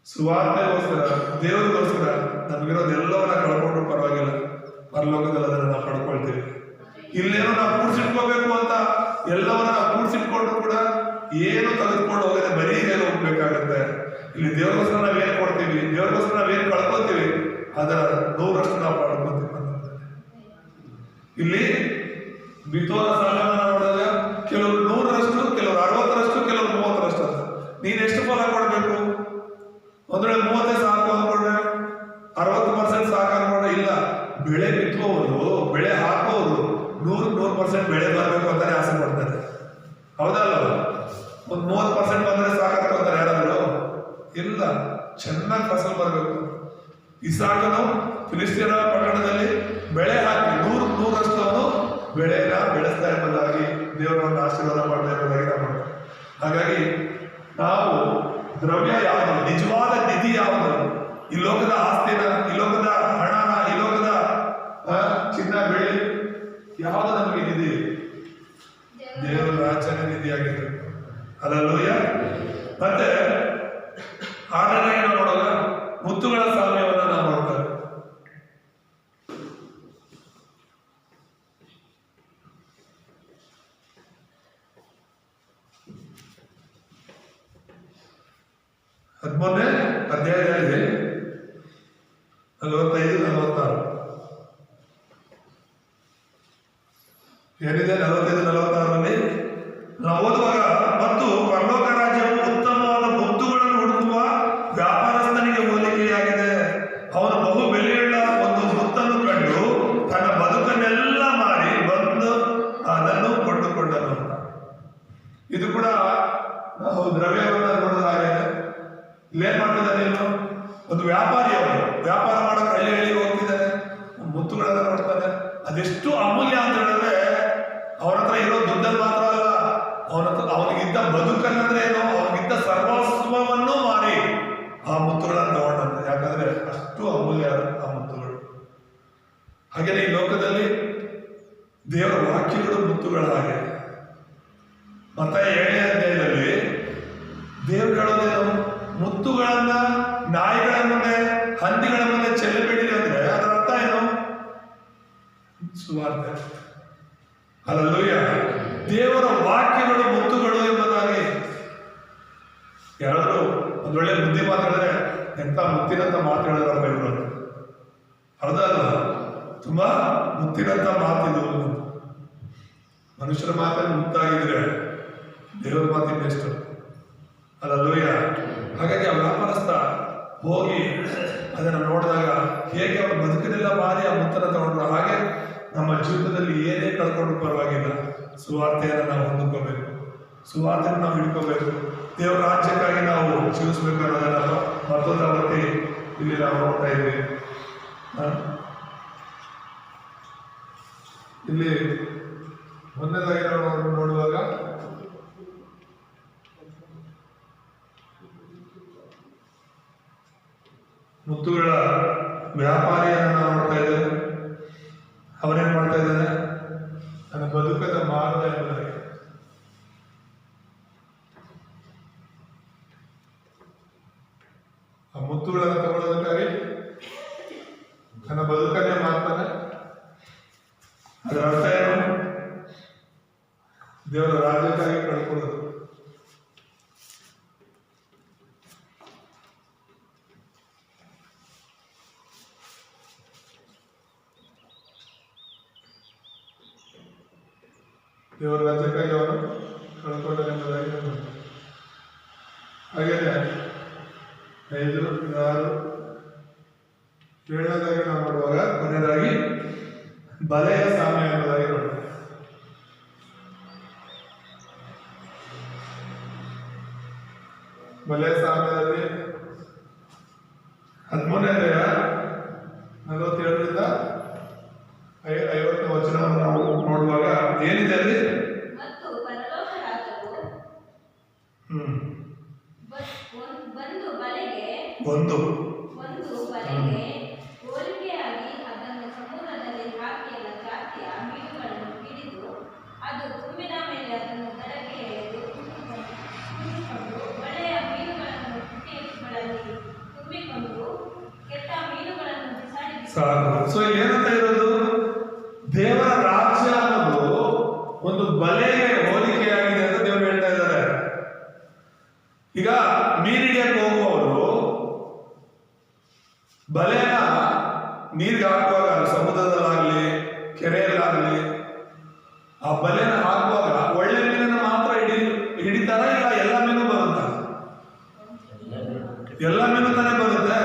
ಸುವಾರ್ತೆಗೋಸ್ಕರ, ದೇವರಿಗೋಸ್ಕರ ನಮಗಿರೋದೆಲ್ಲವನ್ನ ಕಳ್ಕೊಂಡ್ರು ಪರವಾಗಿಲ್ಲ, ಪರಲೋಕದಲ್ಲಿ ಅದನ್ನು ನಾವು ಪಡ್ಕೊಳ್ತೀವಿ. ಇಲ್ಲೇನೋ ನಾವು ಕೂಡ್ಸಿಟ್ಕೋಬೇಕು ಅಂತ ಎಲ್ಲವನ್ನ ನಾವು ಕೂಡ್ಸಿಟ್ಕೊಂಡ್ರು ಕೂಡ ಏನು ತೆಗೆದುಕೊಂಡು ಹೋಗದೆ ಬರೀ ಮೇಲೆ ಹೋಗ್ಬೇಕಾಗತ್ತೆ. ಇಲ್ಲಿ ದೇವರಿಗೋಸ್ಕರ ನಾವೇನು ಕೊಡ್ತೀವಿ, ದೇವರಿಗೋಸ್ಕರ ನಾವೇನು ಕಳ್ಕೊತೀವಿ, ಅದರ 100% ನಾವು ಪಡ್ಕೊತೀವಿ. ಇಲ್ಲಿ ಬಿತ್ತುವ ಸಾಲವನ್ನು ನೋಡಿದಾಗ ಕೆಲವರು 100%, ಕೆಲವರು 60%, ಕೆಲವರು 30% ಅಂತ. ನೀನ್ ಎಷ್ಟು ಫಲ ಕೊಡ್ಬೇಕು? ಒಂದ್ ವೇಳೆ 30 ಸಾಕು ಅನ್ಕೊಂಡ್ರೆ, 60% ಸಾಕು ಅನ್ಕೊಂಡ್ರೆ ಇಲ್ಲ. ಬೆಳೆ ಬಿತ್ತುವವರು, ಬೆಳೆ ಹಾಕೋರು 100% ಬೆಳೆ ಬರಬೇಕು ಅಂತಾನೆ ಆಸೆ ಪಡ್ತಾರೆ. ಹೌದಲ್ಲ? ಒಂದು 30% ಬಂದ್ರೆ ಸಾಕಾಗ್ತಾರೆ ಯಾರಾದ್ರು? ಇಲ್ಲ, ಚೆನ್ನಾಗಿ ಫಸಲ್ ಬರಬೇಕು. ಇಸಾಕನು ಫಿಲಿಸ್ತೀನ ಪಟ್ಟಣದಲ್ಲಿ ಬೆಳೆ ಹಾಕಿ 100% ಅವನು ಬೆಳೆನ ಬೆಳೆಸ್ತಾ ಎಂಬುದಾಗಿ ದೇವರನ್ನು ಆಶೀರ್ವಾದ ಮಾಡ್ತಾ ಎಂಬುದಾಗಿ ನಾವು ಮಾಡ್ತೀವಿ. ಹಾಗಾಗಿ ನಾವು ದ್ರವ್ಯ ಯಾವುದು, ನಿಜವಾದ ನಿಧಿ ಯಾವುದು, ಈ ಲೋಕದ ಆಸ್ತಿನ, ಈ ಲೋಕದ ಹಣನ, ಈ ಲೋಕದ ಚಿನ್ನ ಬೆಳ್ಳಿ ಯಾವುದು ನಮಗೆ ನಿಧಿ? ದೇವರ ರಾಜ್ಯನ ನಿಧಿಯಾಗಿರ್ಬೇಕು. ಹಲ್ಲೆಲೂಯ. ಮತ್ತೆ ಆಡಳಿತ ನಾವು ನೋಡುವಾಗ ಮುತ್ತುಗಳ ಸಾಮ್ಯವನ್ನ ನಾವು ನೋಡ್ತೇವೆ. ಹದಿಮೂರನೇ ಅಧ್ಯಾಯದಲ್ಲಿ 45-46 ಏನಿದೆ. 45-46ರಲ್ಲಿ ನಾವು ಓದುವಾಗ, ಮತ್ತು ಪರಲೋಕ ರಾಜ್ಯವು ಉತ್ತಮವಾದ ಮುತ್ತುಗಳನ್ನು ಹುಡುಕುವ ವ್ಯಾಪಾರಸ್ಥನಿಗೆ ಹೋಲಿಕೆಯಾಗಿದೆ. ಅವನು ಬಹು ಬೆಲೆಯುಳ್ಳ ಒಂದು ಮುತ್ತನ್ನು ಕಂಡು ತನ್ನ ಬದುಕನ್ನೆಲ್ಲ ಮಾರಿ ಬಂದು ಅದನ್ನು ಕೊಂಡುಕೊಂಡನು. ಇದು ಕೂಡ ನಾವು ದ್ರವ್ಯವನ್ನ ನೋಡಿದ ಹಾಗೆ ಇಲ್ಲೇನ್ ಮಾಡ್ತಿದ್ದಾನೆ? ನೀನು ಒಂದು ವ್ಯಾಪಾರಿ, ಅವನು ವ್ಯಾಪಾರ ಮಾಡಕ್ಕೆ ಹಳ್ಳಿ ಹೋಗ್ತಿದ್ದಾನೆ, ಮುತ್ತುಗಳೆಲ್ಲ ನೋಡ್ತಾನೆ. ಅದೆಷ್ಟು ಅಮೂಲ್ಯ ಅಂತ ಹೇಳಿದ್ರೆ ಅವನ ಹತ್ರ ಇರೋ ದುಡ್ಡಲ್ಲಿ ಮಾತ್ರ ಅಲ್ಲ, ಅವನಿಗಿದ್ದ ಬದುಕನ್ನಂದ್ರೆ ಏನು, ಅವನಿಗಿದ್ದ ಸರ್ವಸ್ವವನ್ನು ಮಾರಿ ಆ ಮುತ್ತುಗಳನ್ನು ತಗೊಂಡಂತೆ. ಯಾಕಂದ್ರೆ ಅಷ್ಟು ಅಮೂಲ್ಯ ಆ ಮುತ್ತುಗಳು. ಮತ್ತೆ 7ನೇ ಅಧ್ಯಾಯದಲ್ಲಿ ದೇವರು ಹೇಳೋದೇನು? ಮುತ್ತುಗಳನ್ನ ನಾಯಿಗಳ ಮುಂದೆ, ಹಂದಿಗಳ ಮುಂದೆ ಚೆಲ್ಲಬೇಡಿರಿ ಅಂದ್ರೆ ಅದರ ಅರ್ಥ ಏನು? ಸುವಾರ್ತೆ. ಹಲ್ಲೆಲೂಯಾ. ದೇವರ ವಾಕ್ಯಗಳು ಮುತ್ತುಗಳು ಎಂಬುದಾಗಿ ಯಾರಾದರೂ ಒಂದೊಳ್ಳೆ ಬುದ್ಧಿ ಮಾತಾಡಿದ್ರೆ ಎಂತ ಮುತ್ತಿನಂತ ಮಾತಾಡಿದ್ರಪ್ಪ ಇವರು, ಹೌದಲ್ಲ? ತುಂಬಾ ಮುತ್ತಿನಂತ ಮಾತಿದು. ಮನುಷ್ಯರ ಮಾತಲ್ಲಿ ಮುತ್ತಾಗಿದ್ರೆ ದೇವರ ಮಾತಿನ ಎಷ್ಟು, ಹಲ್ಲೆಲೂಯಾ. ಹಾಗಾಗಿ ಆ ವ್ಯಾಪಾರಸ್ಥ ಹೋಗಿ ಅದನ್ನು ನೋಡಿದಾಗ ಹೇಗೆ ಅವ್ರ ಬದುಕನ್ನೆಲ್ಲ ಮಾರಿ ಆ ಮುತ್ತನ್ನು ತಗೊಂಡ್ರು, ಹಾಗೆ ನಮ್ಮ ಜೀವಿತದಲ್ಲಿ ಏನೇ ಕಳ್ಕೊಂಡು ಪರವಾಗಿಲ್ಲ, ಸುವಾರ್ತೆಯನ್ನು ನಾವು ಹೊಂದ್ಕೋಬೇಕು, ಸುವಾರ್ತೆಯನ್ನು ನಾವು ಹಿಡ್ಕೋಬೇಕು, ದೇವರ ರಾಜ್ಯಕ್ಕಾಗಿ ನಾವು ಜೀವಿಸ್ಬೇಕು ಅನ್ನೋದನ್ನ ಮತ್ತೊಂದು ಅವತ್ತಿ ಇಲ್ಲಿ ನಾವು ನೋಡ್ತಾ ಇದ್ದೀವಿ. ಇಲ್ಲಿ ಒಂದನೇದಾಗಿ ನಾವು ನೋಡುವಾಗ ಮುತ್ತುಗಳ ವ್ಯಾಪಾರಿಯನ್ನು ನಾವು ನೋಡ್ತಾ ಇದ್ದೇವೆ. ಅವನೇನ್ ಮಾಡ್ತಾ ಇದ್ದಾನೆ? ನನ್ನ ಬದುಕದ ಮಾರ್ಗ ಎಂಬುದಾಗಿ ಆ ಮುತ್ತುಗಳನ್ನು ತಗೊಳ್ಳೋದಕ್ಕಾಗಿ ನನ್ನ ಬದುಕನ್ನೇ ಮಾಡ್ತಾನೆ. ಅದರ ಅರ್ಥ ಏನು? ದೇವರ ರಾಜ್ಯಕ್ಕಾಗಿ ಕಳ್ಕೊಳ್ಳೋದು. ದೇವರ ರಾಜ್ಯಕ್ಕಾಗಿ ಅವನು ಕಳ್ಕೊಂಡನೆಂಬುದಾಗಿ ಹಾಗೇನೆ 5, 6, 7ನೇದಾಗಿ ನಾವು ನೋಡುವಾಗ ಕೊನೆಯದಾಗಿ ಬಲೆಯ ಸಾಮ್ಯ ಎಂಬುದಾಗಿ ನೋಡ್ತೇವೆ. ಬಲೆಯ ಸಾಮ್ಯದಲ್ಲಿ 13ನೇ ಅಧ್ಯಾಯ 47ರಿಂದ 50ನೇ ವಚನವನ್ನು ನಾವು ನೋಡುವಾಗ ಏನಿದೆ ಅಲ್ಲಿ? ಮತ್ತು ಪರಲೋಕ ರಾಜ್ಯವು ಒಂದು ಬಲೆಗೆ ಹೋಲಿಕೆಯಾಗಿ ಅದನ್ನು ಸಮುದ್ರದಲ್ಲಿ ಹಾಕಿ ಎಲ್ಲ ಜಾತಿಯ ಮೀನುಗಳನ್ನು ಹಿಡಿದು ಅದು ತುಂಬಿದ ಮೇಲೆ ಅದನ್ನು ದಡಕ್ಕೆ ಎಳೆದು ತುಂಬಿಕೊಂಡು ಒಳ್ಳೆಯ ಮೀನುಗಳನ್ನು ಪುಟ್ಟಿಗಳಲ್ಲಿ ತುಂಬಿಕೊಂಡು ಕೆಟ್ಟ ಮೀನುಗಳನ್ನು ಬಿಸಾಡಿ. ಸೊ ಏನಂತ ಇರೋದು? ದೇವರ ರಾಜ್ಯ ಅನ್ನೋದು ಒಂದು ಬಲೆಗೆ ಹೋಲಿಕೆಯಾಗಿದೆ ಅಂತ ದೇವರು ಹೇಳ್ತಾ ಇದ್ದಾರೆ. ಈಗ ಮೀನಿಡಿಯಕ್ಕೆ ಹೋಗುವವರು ಬಲೆನ ನೀರಿಗೆ ಹಾಕುವಾಗ, ಸಮುದ್ರದಲ್ಲಾಗ್ಲಿ ಕೆರೆಯಲ್ಲಾಗ್ಲಿ, ಆ ಬಲೆನ ಹಾಕುವಾಗ ಒಳ್ಳೆ ಮೀನನ್ನು ಮಾತ್ರ ಹಿಡಿತಾರ? ಇಲ್ಲ ಎಲ್ಲ ಮೀನು ಬರುತ್ತ? ಎಲ್ಲ ಮೀನು ತಾನೇ ಬರುತ್ತೆ.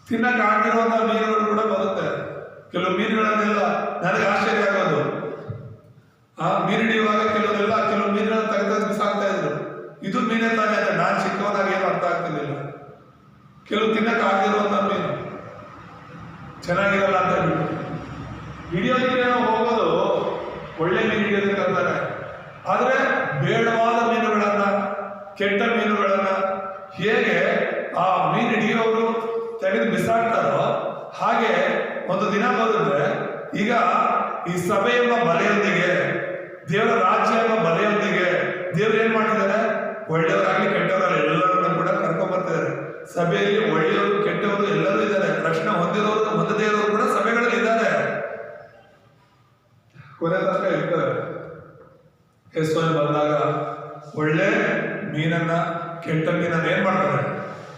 ತಿನ್ನಕ್ಕೆ ಆಗಿರುವಂತ ಮೀನುಗಳು ಕೂಡ ಬರುತ್ತೆ. ಕೆಲವು ಮೀನುಗಳನ್ನೆಲ್ಲ ನನಗೆ ಆಶ್ಚರ್ಯ ಆಗೋದು, ಆ ಮೀನು ಹಿಡಿಯುವಾಗ ಕೆಲವು ಮೀನುಗಳನ್ನ ತೆಗೆದು ಬಿಸಾಕ್ತಾ ಇದ್ರು. ಇದು ಮೀನೇ ತಾನೇ ಅಂತ ನಾನು ಚಿಕ್ಕವನಾಗ ಏನು ಅರ್ಥ ಆಗ್ತಿರ್ಲಿಲ್ಲ. ಕೆಲವು ತಿನ್ನಕ್ಕೆ ಆಗಿರುವಂತ ಮೀನು ಚೆನ್ನಾಗಿರಲ್ಲ ಅಂತ ಬಿಟ್ಟು ಹಿಡಿಯೋದಕ್ಕೆ ಹೋಗೋದು ಒಳ್ಳೆ ಮೀನು ಹಿಡಿಯೋದಕ್ಕೆ ಅಂತಾರೆ. ಆದ್ರೆ ಬೇಡವಾದ ಮೀನುಗಳನ್ನ, ಕೆಟ್ಟ ಮೀನುಗಳನ್ನ ಹೇಗೆ ಆ ಮೀನು ಹಿಡಿಯೋರು ತೆಗೆದು ಬಿಸಾಡ್ತಾರೋ ಹಾಗೆ ಒಂದು ದಿನ ಬರುತ್ತೆ. ಈಗ ಈ ಸಭೆ ಎಂಬ ಬಲೆಯೊಂದಿಗೆ, ದೇವರ ರಾಜ್ಯ ಎಂಬ ಬಲೆಯೊಂದಿಗೆ ದೇವ್ರು ಏನ್ ಮಾಡಿದ್ದಾರೆ? ಒಳ್ಳೆಯವರಾಗ್ಲಿ ಕೆಟ್ಟವರಾಗಲಿ ಎಲ್ಲರನ್ನ ಕೂಡ ಕರ್ಕೊಂಡ್ ಬರ್ತಿದ್ದಾರೆ. ಸಭೆಯಲ್ಲಿ ಒಳ್ಳೆಯವರು ಕೆಟ್ಟವರು ಎಲ್ಲರೂ ಇದ್ದಾರೆ. ರಕ್ಷಣೆ ಹೊಂದಿರೋರು ಹೊಂದದೇ ಇರೋರು ಕೂಡ ಸಭೆಗಳಲ್ಲಿ ಇದ್ದಾರೆ. ಕೊನೆ ತನಕ ಇರ್ತಾರೆ. ಯೇಸುವನ್ನು ಬಂದಾಗ ಒಳ್ಳೆ ಮೀನನ್ನ ಕೆಟ್ಟ ಮೀನನ್ನ ಏನ್ ಮಾಡ್ತಾರೆ?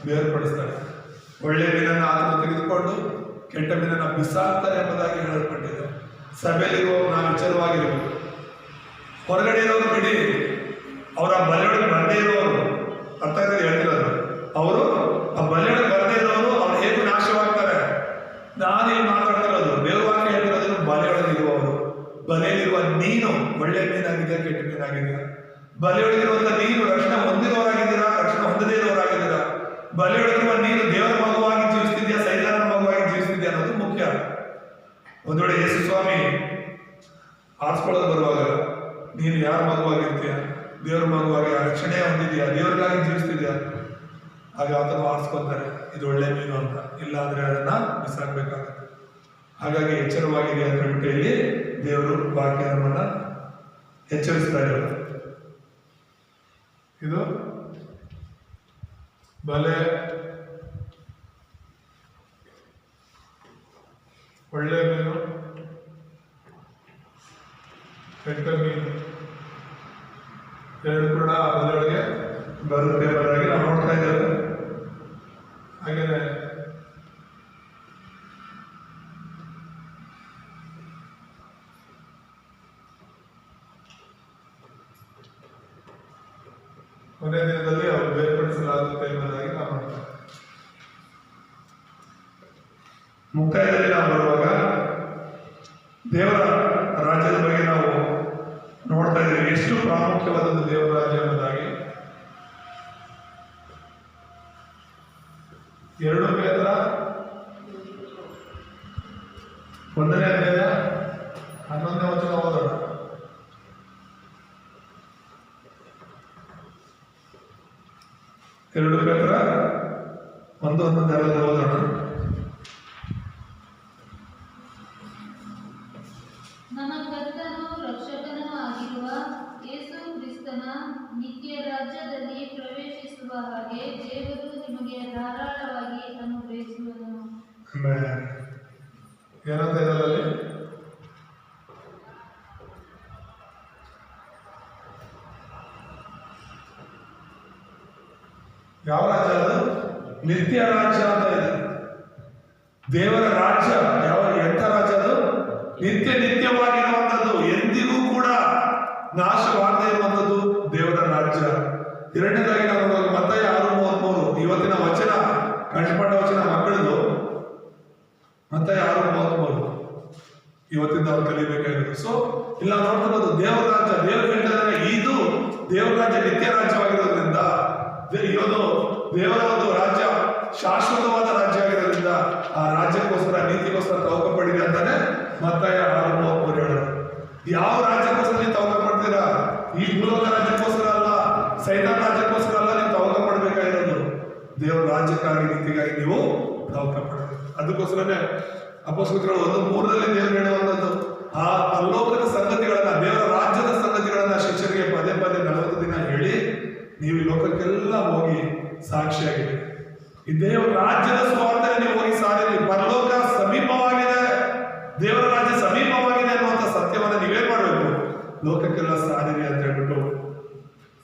ಬೇರ್ಪಡಿಸ್ತಾರೆ. ಒಳ್ಳೆ ಮೀನನ್ನ ಆತನ ತೆಗೆದುಕೊಂಡು ಕೆಟ್ಟ ಮೀನನ್ನ ಬಿಸಾಕ್ತಾರೆ ಎಂಬುದಾಗಿ ಹೇಳಲ್ಪಟ್ಟಿದೆ. ಸಭೆಯಲ್ಲಿರುವ ನಾವು ಎಚ್ಚರವಾಗಿರಬೇಕು. ಹೊರಗಡೆ ಇರೋರು ಬಿಡಿ, ಅವರ ಬಲೆಯೊಳಗೆ ಬರದೇ ಇರೋರು, ಅರ್ಥ ಆಗ್ತದೆ ಹೇಳ್ತಿರೋದು, ಅವರು ಆ ಬಲೆಯೊಳಗೆ ಬರದೇ ಇರೋರು ಅವ್ರು ಹೇಗೂ ನಾಶವಾಗ್ತಾರೆ. ನಾನೇನು ಮಾತಾಡ್ತಿರೋದು? ದೇವ್ರ ವಾಕ್ಯ ಹೇಳ್ತಿರೋದು ಬಲೆಯೊಳಗೆ ಇರುವವರು. ಬಲೆಯಲ್ಲಿರುವ ನೀನು ಒಳ್ಳೆ ಮೀನಾಗಿದೆಯಾ ಕೆಟ್ಟ ಮೀನಾಗಿದೆಯಾ? ಬಲೆಯೊಳಗಿರುವಂತ ನೀನು ರಕ್ಷಣೆ ಹೊಂದಿರೋರಾಗಿದ್ದೀರಾ, ರಕ್ಷಣೆ ಹೊಂದದೇ ಇರೋರಾಗಿದ್ದೀರಾ? ಬಲೆಯೊಳಗಿರುವ ನೀನು ದೇವರ ಮಗುವಾಗಿ ಜೀವಿಸ್ತಿದ್ಯಾ, ಸೈತಾನನ ಮಗುವಾಗಿ ಜೀವಿಸ್ತಿದ್ಯಾ ಅನ್ನೋದು ಮುಖ್ಯ. ಒಂದ್ ವೇಳೆ ಯೇಸು ಸ್ವಾಮಿ ಆರಿಸ್ಕೊಳ್ಳೋದು ಬರುವಾಗ ನೀನು ಯಾರ ಮಗುವಾಗಿರ್ತೀಯ? ದೇವರ ಮಗುವಾಗಿ ರಕ್ಷಣೆ ಹೊಂದಿದ್ಯಾ, ದೇವರಿಗಾಗಿ ಜೀವಿಸ್ತಿದ್ಯಾ? ಆಗ ಆತನು ಆರಿಸ್ಕೊತಾರೆ ಇದು ಒಳ್ಳೆ ಮೀನು ಅಂತ. ಇಲ್ಲ ಅಂದ್ರೆ ಅದನ್ನ ಬಿಸಾಕ್ಬೇಕಾಗತ್ತೆ. ಹಾಗಾಗಿ ಎಚ್ಚರವಾಗಿದೆ ಅಂತ ಹೇಳ್ಬಿಟ್ಟು ಇಲ್ಲಿ ದೇವರು ವಾಕ್ಯ ನಮ್ಮನ್ನ ಎಚ್ಚರಿಸ್ತಾ ಇರೋದು. ಇದು ಬಲೆ, ಒಳ್ಳೆ ಮೀನು, ಕೆಟ್ಟ ಮೀನು ಎರಡು ಕೂಡ ಬಲೆಯೊಳಗೆ ಬರುತ್ತೆ ಬರಾಗಿ ನಾವು ನೋಡ್ತಾ ಇದ್ದೇವೆ. ಹಾಗೇನೆ ಕೊನೆ ದಿನದಲ್ಲಿ ಅವರು ಬೇರ್ಪಡಿಸಲಾಗುತ್ತೆ ಎಂಬುದಾಗಿ ನಾವು ನೋಡ್ತೇವೆ. ಮುಕ್ತಾಯದಲ್ಲಿ ನಾವು ಬರುವಾಗ ದೇವರ ರಾಜ್ಯದ ಬಗ್ಗೆ ನಾವು ನೋಡ್ತಾ ಇದ್ದೀವಿ. ಎಷ್ಟು ಪ್ರಾಮುಖ್ಯವಾದದ್ದು ದೇವರ ರಾಜ್ಯ ಎಂಬುದಾಗಿ 2 ಪೇತ್ರ 1ನೇ ಅಧ್ಯಾಯ 11ನೇ ವಚನ ಓದೋಣ. 2 ಪೇತ್ರ 1:11 ಓದೋಣ. ನಮ್ಮ ಕರ್ತನೂ ರಕ್ಷಕನೂ ಆಗಿರುವ ಯೇಸು ಕ್ರಿಸ್ತನ ನಿತ್ಯ ರಾಜ್ಯದಲ್ಲಿ ಪ್ರವೇಶಿಸುವ ಹಾಗೆ ದೇವರು ನಿಮಗೆ ಧಾರಾಳವಾಗಿ ಅನುಗ್ರಹಿಸುವನು. ಏನಂತ ಇದರಲ್ಲಿ ಯಾವ ರಾಜ್ಯ? ಅದು ನಿತ್ಯ ರಾಜ್ಯ ಅಂತ ಇದೆ. ದೇವರ ರಾಜ್ಯ ಯಾವ ಎಂಥ ರಾಜ್ಯ? ಅದು ನಿತ್ಯವಾಗಿರುವಂಥದ್ದು, ಎಂದಿಗೂ ಕೂಡ ನಾಶವಾಗದೇ ಇರುವಂಥದ್ದು ದೇವರ ರಾಜ್ಯ. ಎರಡನೇದಾಗಿ ನಾವು ನೋಡುವಾಗ ಮತ್ತಾಯ 6:33 ಇವತ್ತಿನ ವಚನ ಕಂಠಪಾಠ ವಚನ ಮಕ್ಕಳದು. ಮತ್ತಾಯ 6:33 ಇವತ್ತಿಂದ ಅವ್ರು ಕಲಿಬೇಕಾಗಿರೋದು. ಸೊ ಇಲ್ಲ ನೋಡ್ತಿರೋದು ದೇವರ ರಾಜ್ಯ. ದೇವರು ಹೇಳ್ತಾ ಇದ್ದಾರೆ ಇದು ದೇವರ ರಾಜ್ಯ ನಿತ್ಯ ರಾಜ್ಯವಾಗಿರೋದ್ರಿಂದ, ಇರೋದು ದೇವರ ಒಂದು ರಾಜ್ಯ ಶಾಶ್ವತವಾದ ರಾಜ್ಯ ಆಗಿರೋದ್ರಿಂದ ಆ ರಾಜ್ಯಕ್ಕೋಸ್ಕರ ನೀತಿಗೋಸ್ಕರ ತವಕ ಪಡಿದೆ ಅಂತಾನೆ ಮತ್ತಾಯ 6:33 ಹೇಳೋದು. ಯಾವ ರಾಜ್ಯಕ್ಕೋಸ್ಕರ ನೀವು ತವಕ ಪಡ್ತೀರಾ? ಈ ಭೂಲೋಕ ರಾಜ್ಯಕ್ಕೋಸ್ಕರ ಅಲ್ಲ, ಸೈತಾನ ರಾಜ್ಯಕ್ಕೋಸ್ಕರ ಅಲ್ಲ ನೀವು ತವಕ ಪಡಬೇಕಾಗಿರೋದು. ದೇವರ ರಾಜ್ಯಕ್ಕಾಗಿ ನೀತಿಗಾಗಿ ನೀವು ತವಕ ಪಡಬೇಕು. ಅದಕ್ಕೋಸ್ಕರನೇ ಅಪೊಸ್ತಲರು 1:3 ದೇವರು ಹೇಳುವಂಥದ್ದು ಆ ಪರಲೋಕದ ಸಂಗತಿಗಳನ್ನ, ದೇವರ ರಾಜ್ಯದ ಸಂಗತಿಗಳನ್ನ ಶಿಷ್ಯರಿಗೆ ಪದೇ ಪದೇ 40 ದಿನ ಹೇಳಿ ನೀವು ಈ ಲೋಕಕ್ಕೆಲ್ಲ ಹೋಗಿ ಸಾಕ್ಷಿಯಾಗಿದೆ. ಈ ದೇವರ ರಾಜ್ಯದ ಸ್ವಾರ್ಥ ನೀವು ಹೋಗಿ ಸಾರಿರಿ. ಪರಲೋಕ ಸಮೀಪವಾಗಿದೆ, ದೇವರ ರಾಜ್ಯ ಸಮೀಪವಾಗಿದೆ ಅನ್ನುವಂಥ ಸತ್ಯವನ್ನ ನೀವೇನ್ ಮಾಡಬೇಕು? ಲೋಕಕ್ಕೆಲ್ಲ ಸಾರಿರಿ ಅಂತ ಹೇಳ್ಬಿಟ್ಟು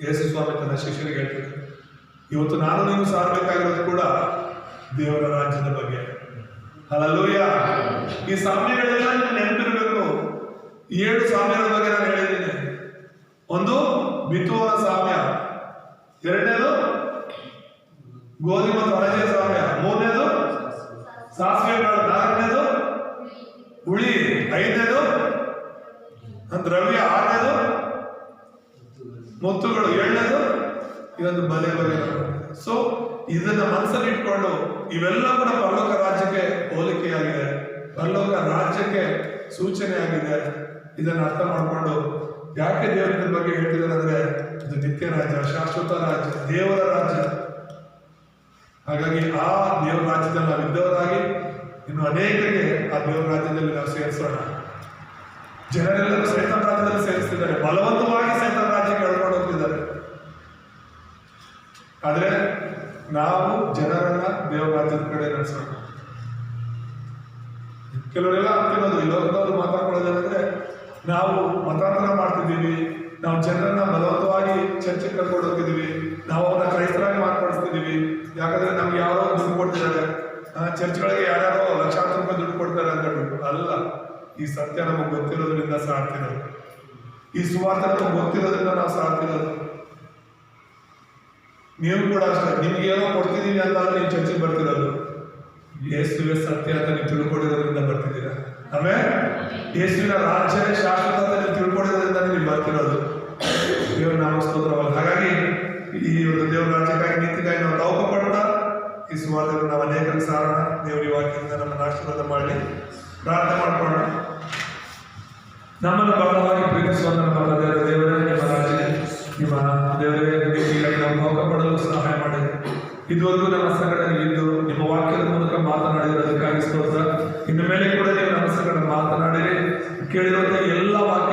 ಯೇಸು ಸ್ವಾಮಿ ತನ್ನ ಶಿಷ್ಯರಿಗೆ ಹೇಳ್ತಿದ್ದಾರೆ. ಇವತ್ತು ನಾನು ನೀವು ಸಾರಬೇಕಾಗಿರೋದು ಕೂಡ ದೇವರ ರಾಜ್ಯದ ಬಗ್ಗೆ. ಹಲ್ಲೆಲೂಯಾ. ಈ ಸಾಮ್ಯಗಳೆಲ್ಲ ನೀವು ನೆನಪಿರಬೇಕು. 7 ಸಾಮ್ಯಗಳ ಬಗ್ಗೆ ನಾನು ಹೇಳಿದ್ದೀನಿ. ಒಂದು ಬಿತ್ತುವವನ ಸಾಮ್ಯ, ಎರಡನೇದು ಗೋಧಿ ಮತ್ತು ಅಣಜೆಯ ಸಾಮ್ಯ, ಮೂರನೇದು ಸಾಸಿವೆ ಕಾಳು, ನಾಲ್ಕನೇದು ಹುಳಿ, ಐದನೇದು ದ್ರವ್ಯ, ಆರನೇದು ಮುತ್ತುಗಳು, ಏಳನೇದು ಇದೊಂದು ಬಲೆ ಬಗ್ಗೆ. ಸೊ ಇದನ್ನ ಮನಸ್ಸಲ್ಲಿ ಇಟ್ಕೊಂಡು ಇವೆಲ್ಲ ಕೂಡ ಪರಲೋಕ ರಾಜ್ಯಕ್ಕೆ ಹೋಲಿಕೆಯಾಗಿದೆ, ಪರಲೋಕ ರಾಜ್ಯಕ್ಕೆ ಸೂಚನೆ ಆಗಿದೆ. ಇದನ್ನ ಅರ್ಥ ಮಾಡಿಕೊಂಡು ಯಾಕೆ ದೇವರ ಬಗ್ಗೆ ಹೇಳ್ತಿದ್ದಾರೆ ಅಂದ್ರೆ ಇದು ನಿತ್ಯ ರಾಜ್ಯ, ಶಾಶ್ವತ ರಾಜ್ಯ, ದೇವರ ರಾಜ್ಯ. ಹಾಗಾಗಿ ಆ ದೇವರ ರಾಜ್ಯದಲ್ಲಿ ನಾವು ಇದ್ದವರಾಗಿ ಇನ್ನು ಅನೇಕರಿಗೆ ಆ ದೇವರ ರಾಜ್ಯದಲ್ಲಿ ನಾವು ಸೇರಿಸೋಣ. ಜನರೆಲ್ಲರೂ ಸೈತಾನ ರಾಜ್ಯದಲ್ಲಿ ಸೇರಿಸ್ತಿದ್ದಾರೆ, ಬಲವಂತವಾಗಿ ಸೈತಾನ ರಾಜ್ಯಕ್ಕೆ ಎಳ್ಕೊಂಡು ಹೋಗ್ತಿದ್ದಾರೆ. ಆದ್ರೆ ನಾವು ಜನರನ್ನ ದೇವರ ರಾಜ್ಯದ ಕಡೆ ನಡೆಸೋಣ. ಕೆಲವರೆಲ್ಲ ಅಂತಿರೋದು ಈ ಲೋಕದವರು ಮಾತಾಡ್ಕೊಳ್ಳೋದೇನಂದ್ರೆ ನಾವು ಮತಾಂತರ ಮಾಡ್ತಿದ್ದೀವಿ, ನಾವು ಜನರನ್ನ ಬಲವಂತವಾಗಿ ಚರ್ಚೆಗೆ ಕರ್ಕೊಂಡು ಹೋಗ್ತಿದ್ದೀವಿ, ನಾವು ಅವನ್ನ ಕ್ರೈಸ್ತರಾಗಿ ಮಾರ್ಪಡಿಸ್ತಿದ್ದೀವಿ. ಯಾಕಂದ್ರೆ ನಮ್ಗೆ ಯಾರೋ ದುಡ್ಡು ಕೊಡ್ತಿದ್ದಾರೆ, ಚರ್ಚ್ಗಳಿಗೆ ಯಾರ್ಯಾರೋ ಲಕ್ಷಾಂತರ ರೂಪಾಯಿ ದುಡ್ಡು ಕೊಡ್ತಾರೆ ಅಂತ ಹೇಳ್ಬಿಟ್ಟು ಅಲ್ಲ. ಈ ಸತ್ಯ ನಮಗೆ ಗೊತ್ತಿರೋದ್ರಿಂದ ಸಾರ್ತಿರೋದು, ಈ ಸುವಾರ್ತೆ ನಮಗೆ ಗೊತ್ತಿರೋದ್ರಿಂದ ನಾವು ಸಾರ್ತಿರೋದು. ನೀವು ಕೂಡ ಅಷ್ಟೇ, ನಿಮ್ಗೆ ಏನೋ ಕೊಡ್ತಿದ್ದೀವಿ ಅಂತ ನೀವು ಚರ್ಚೆಗೆ ಬರ್ತಿರೋದು ಯೇಸುವೆ ಸತ್ಯ ಅಂತ ನೀವು ತಿಳ್ಕೊಂಡಿರೋದ್ರಿಂದ ಬರ್ತಿದ್ದೀರಾ. ಆಮೇಲೆ ಯೇಸುವಿನ ರಾಜ್ಯವೇ ಶಾಶ್ವತ ಅಂತ ನೀವು ತಿಳ್ಕೊಂಡಿರೋದ್ರಿಂದ ನೀವು ಬರ್ತಿರೋದು. ದೇವ್ರ ನಾಮ ಸ್ತೋತ್ರವಲ್ಲ. ಹಾಗಾಗಿ ಈ ಒಂದು ದೇವರ ರಾಜ್ಯಕ್ಕಾಗಿ ನೀತಿಗಾಗಿ ನಾವು ತವಕ ಪಡ್ತಾ ಈ ಸುವಾರ್ತೆಯನ್ನು ನಾವು ಅನೇಕರಿಗೆ ಸಾರೋಣ. ದೇವರ ವಾಕ್ಯದಿಂದ ನಮ್ಮನ್ನು ಆಶೀರ್ವಾದ ಮಾಡಲಿ. ಪ್ರಾರ್ಥನೆ ಮಾಡ್ಕೊಳ್ಳೋಣ. ನಮ್ಮನ್ನು ಬಹಳವಾಗಿ ಪ್ರೀತಿಸುವ ನಮ್ಮ ದೇವರೇ, ನಿಮ್ಮ ರಾಜ್ಯ, ನಿಮ್ಮ ದೇವರೇ, ನೀತಿಗಾಗಿ ನಾವು ತವಕ ಪಡಲು ಸಹಾಯ ಮಾಡಿ. ಇದುವರೆಗೂ ನಮ್ಮ ಸಂಗಡ ಇದ್ದು ನಿಮ್ಮ ವಾಕ್ಯದ ಮೂಲಕ ಮಾತನಾಡಿರೋದಕ್ಕಾಗಿ ಸ್ತೋತ್ರ. ಇನ್ನು ಮೇಲೆ ಕೂಡ ನೀವು ನಮ್ಮ ಸಂಗಡ ಮಾತನಾಡಿರಿ. ಕೇಳಿರುವಂತಹ ಎಲ್ಲ ವಾಕ್ಯ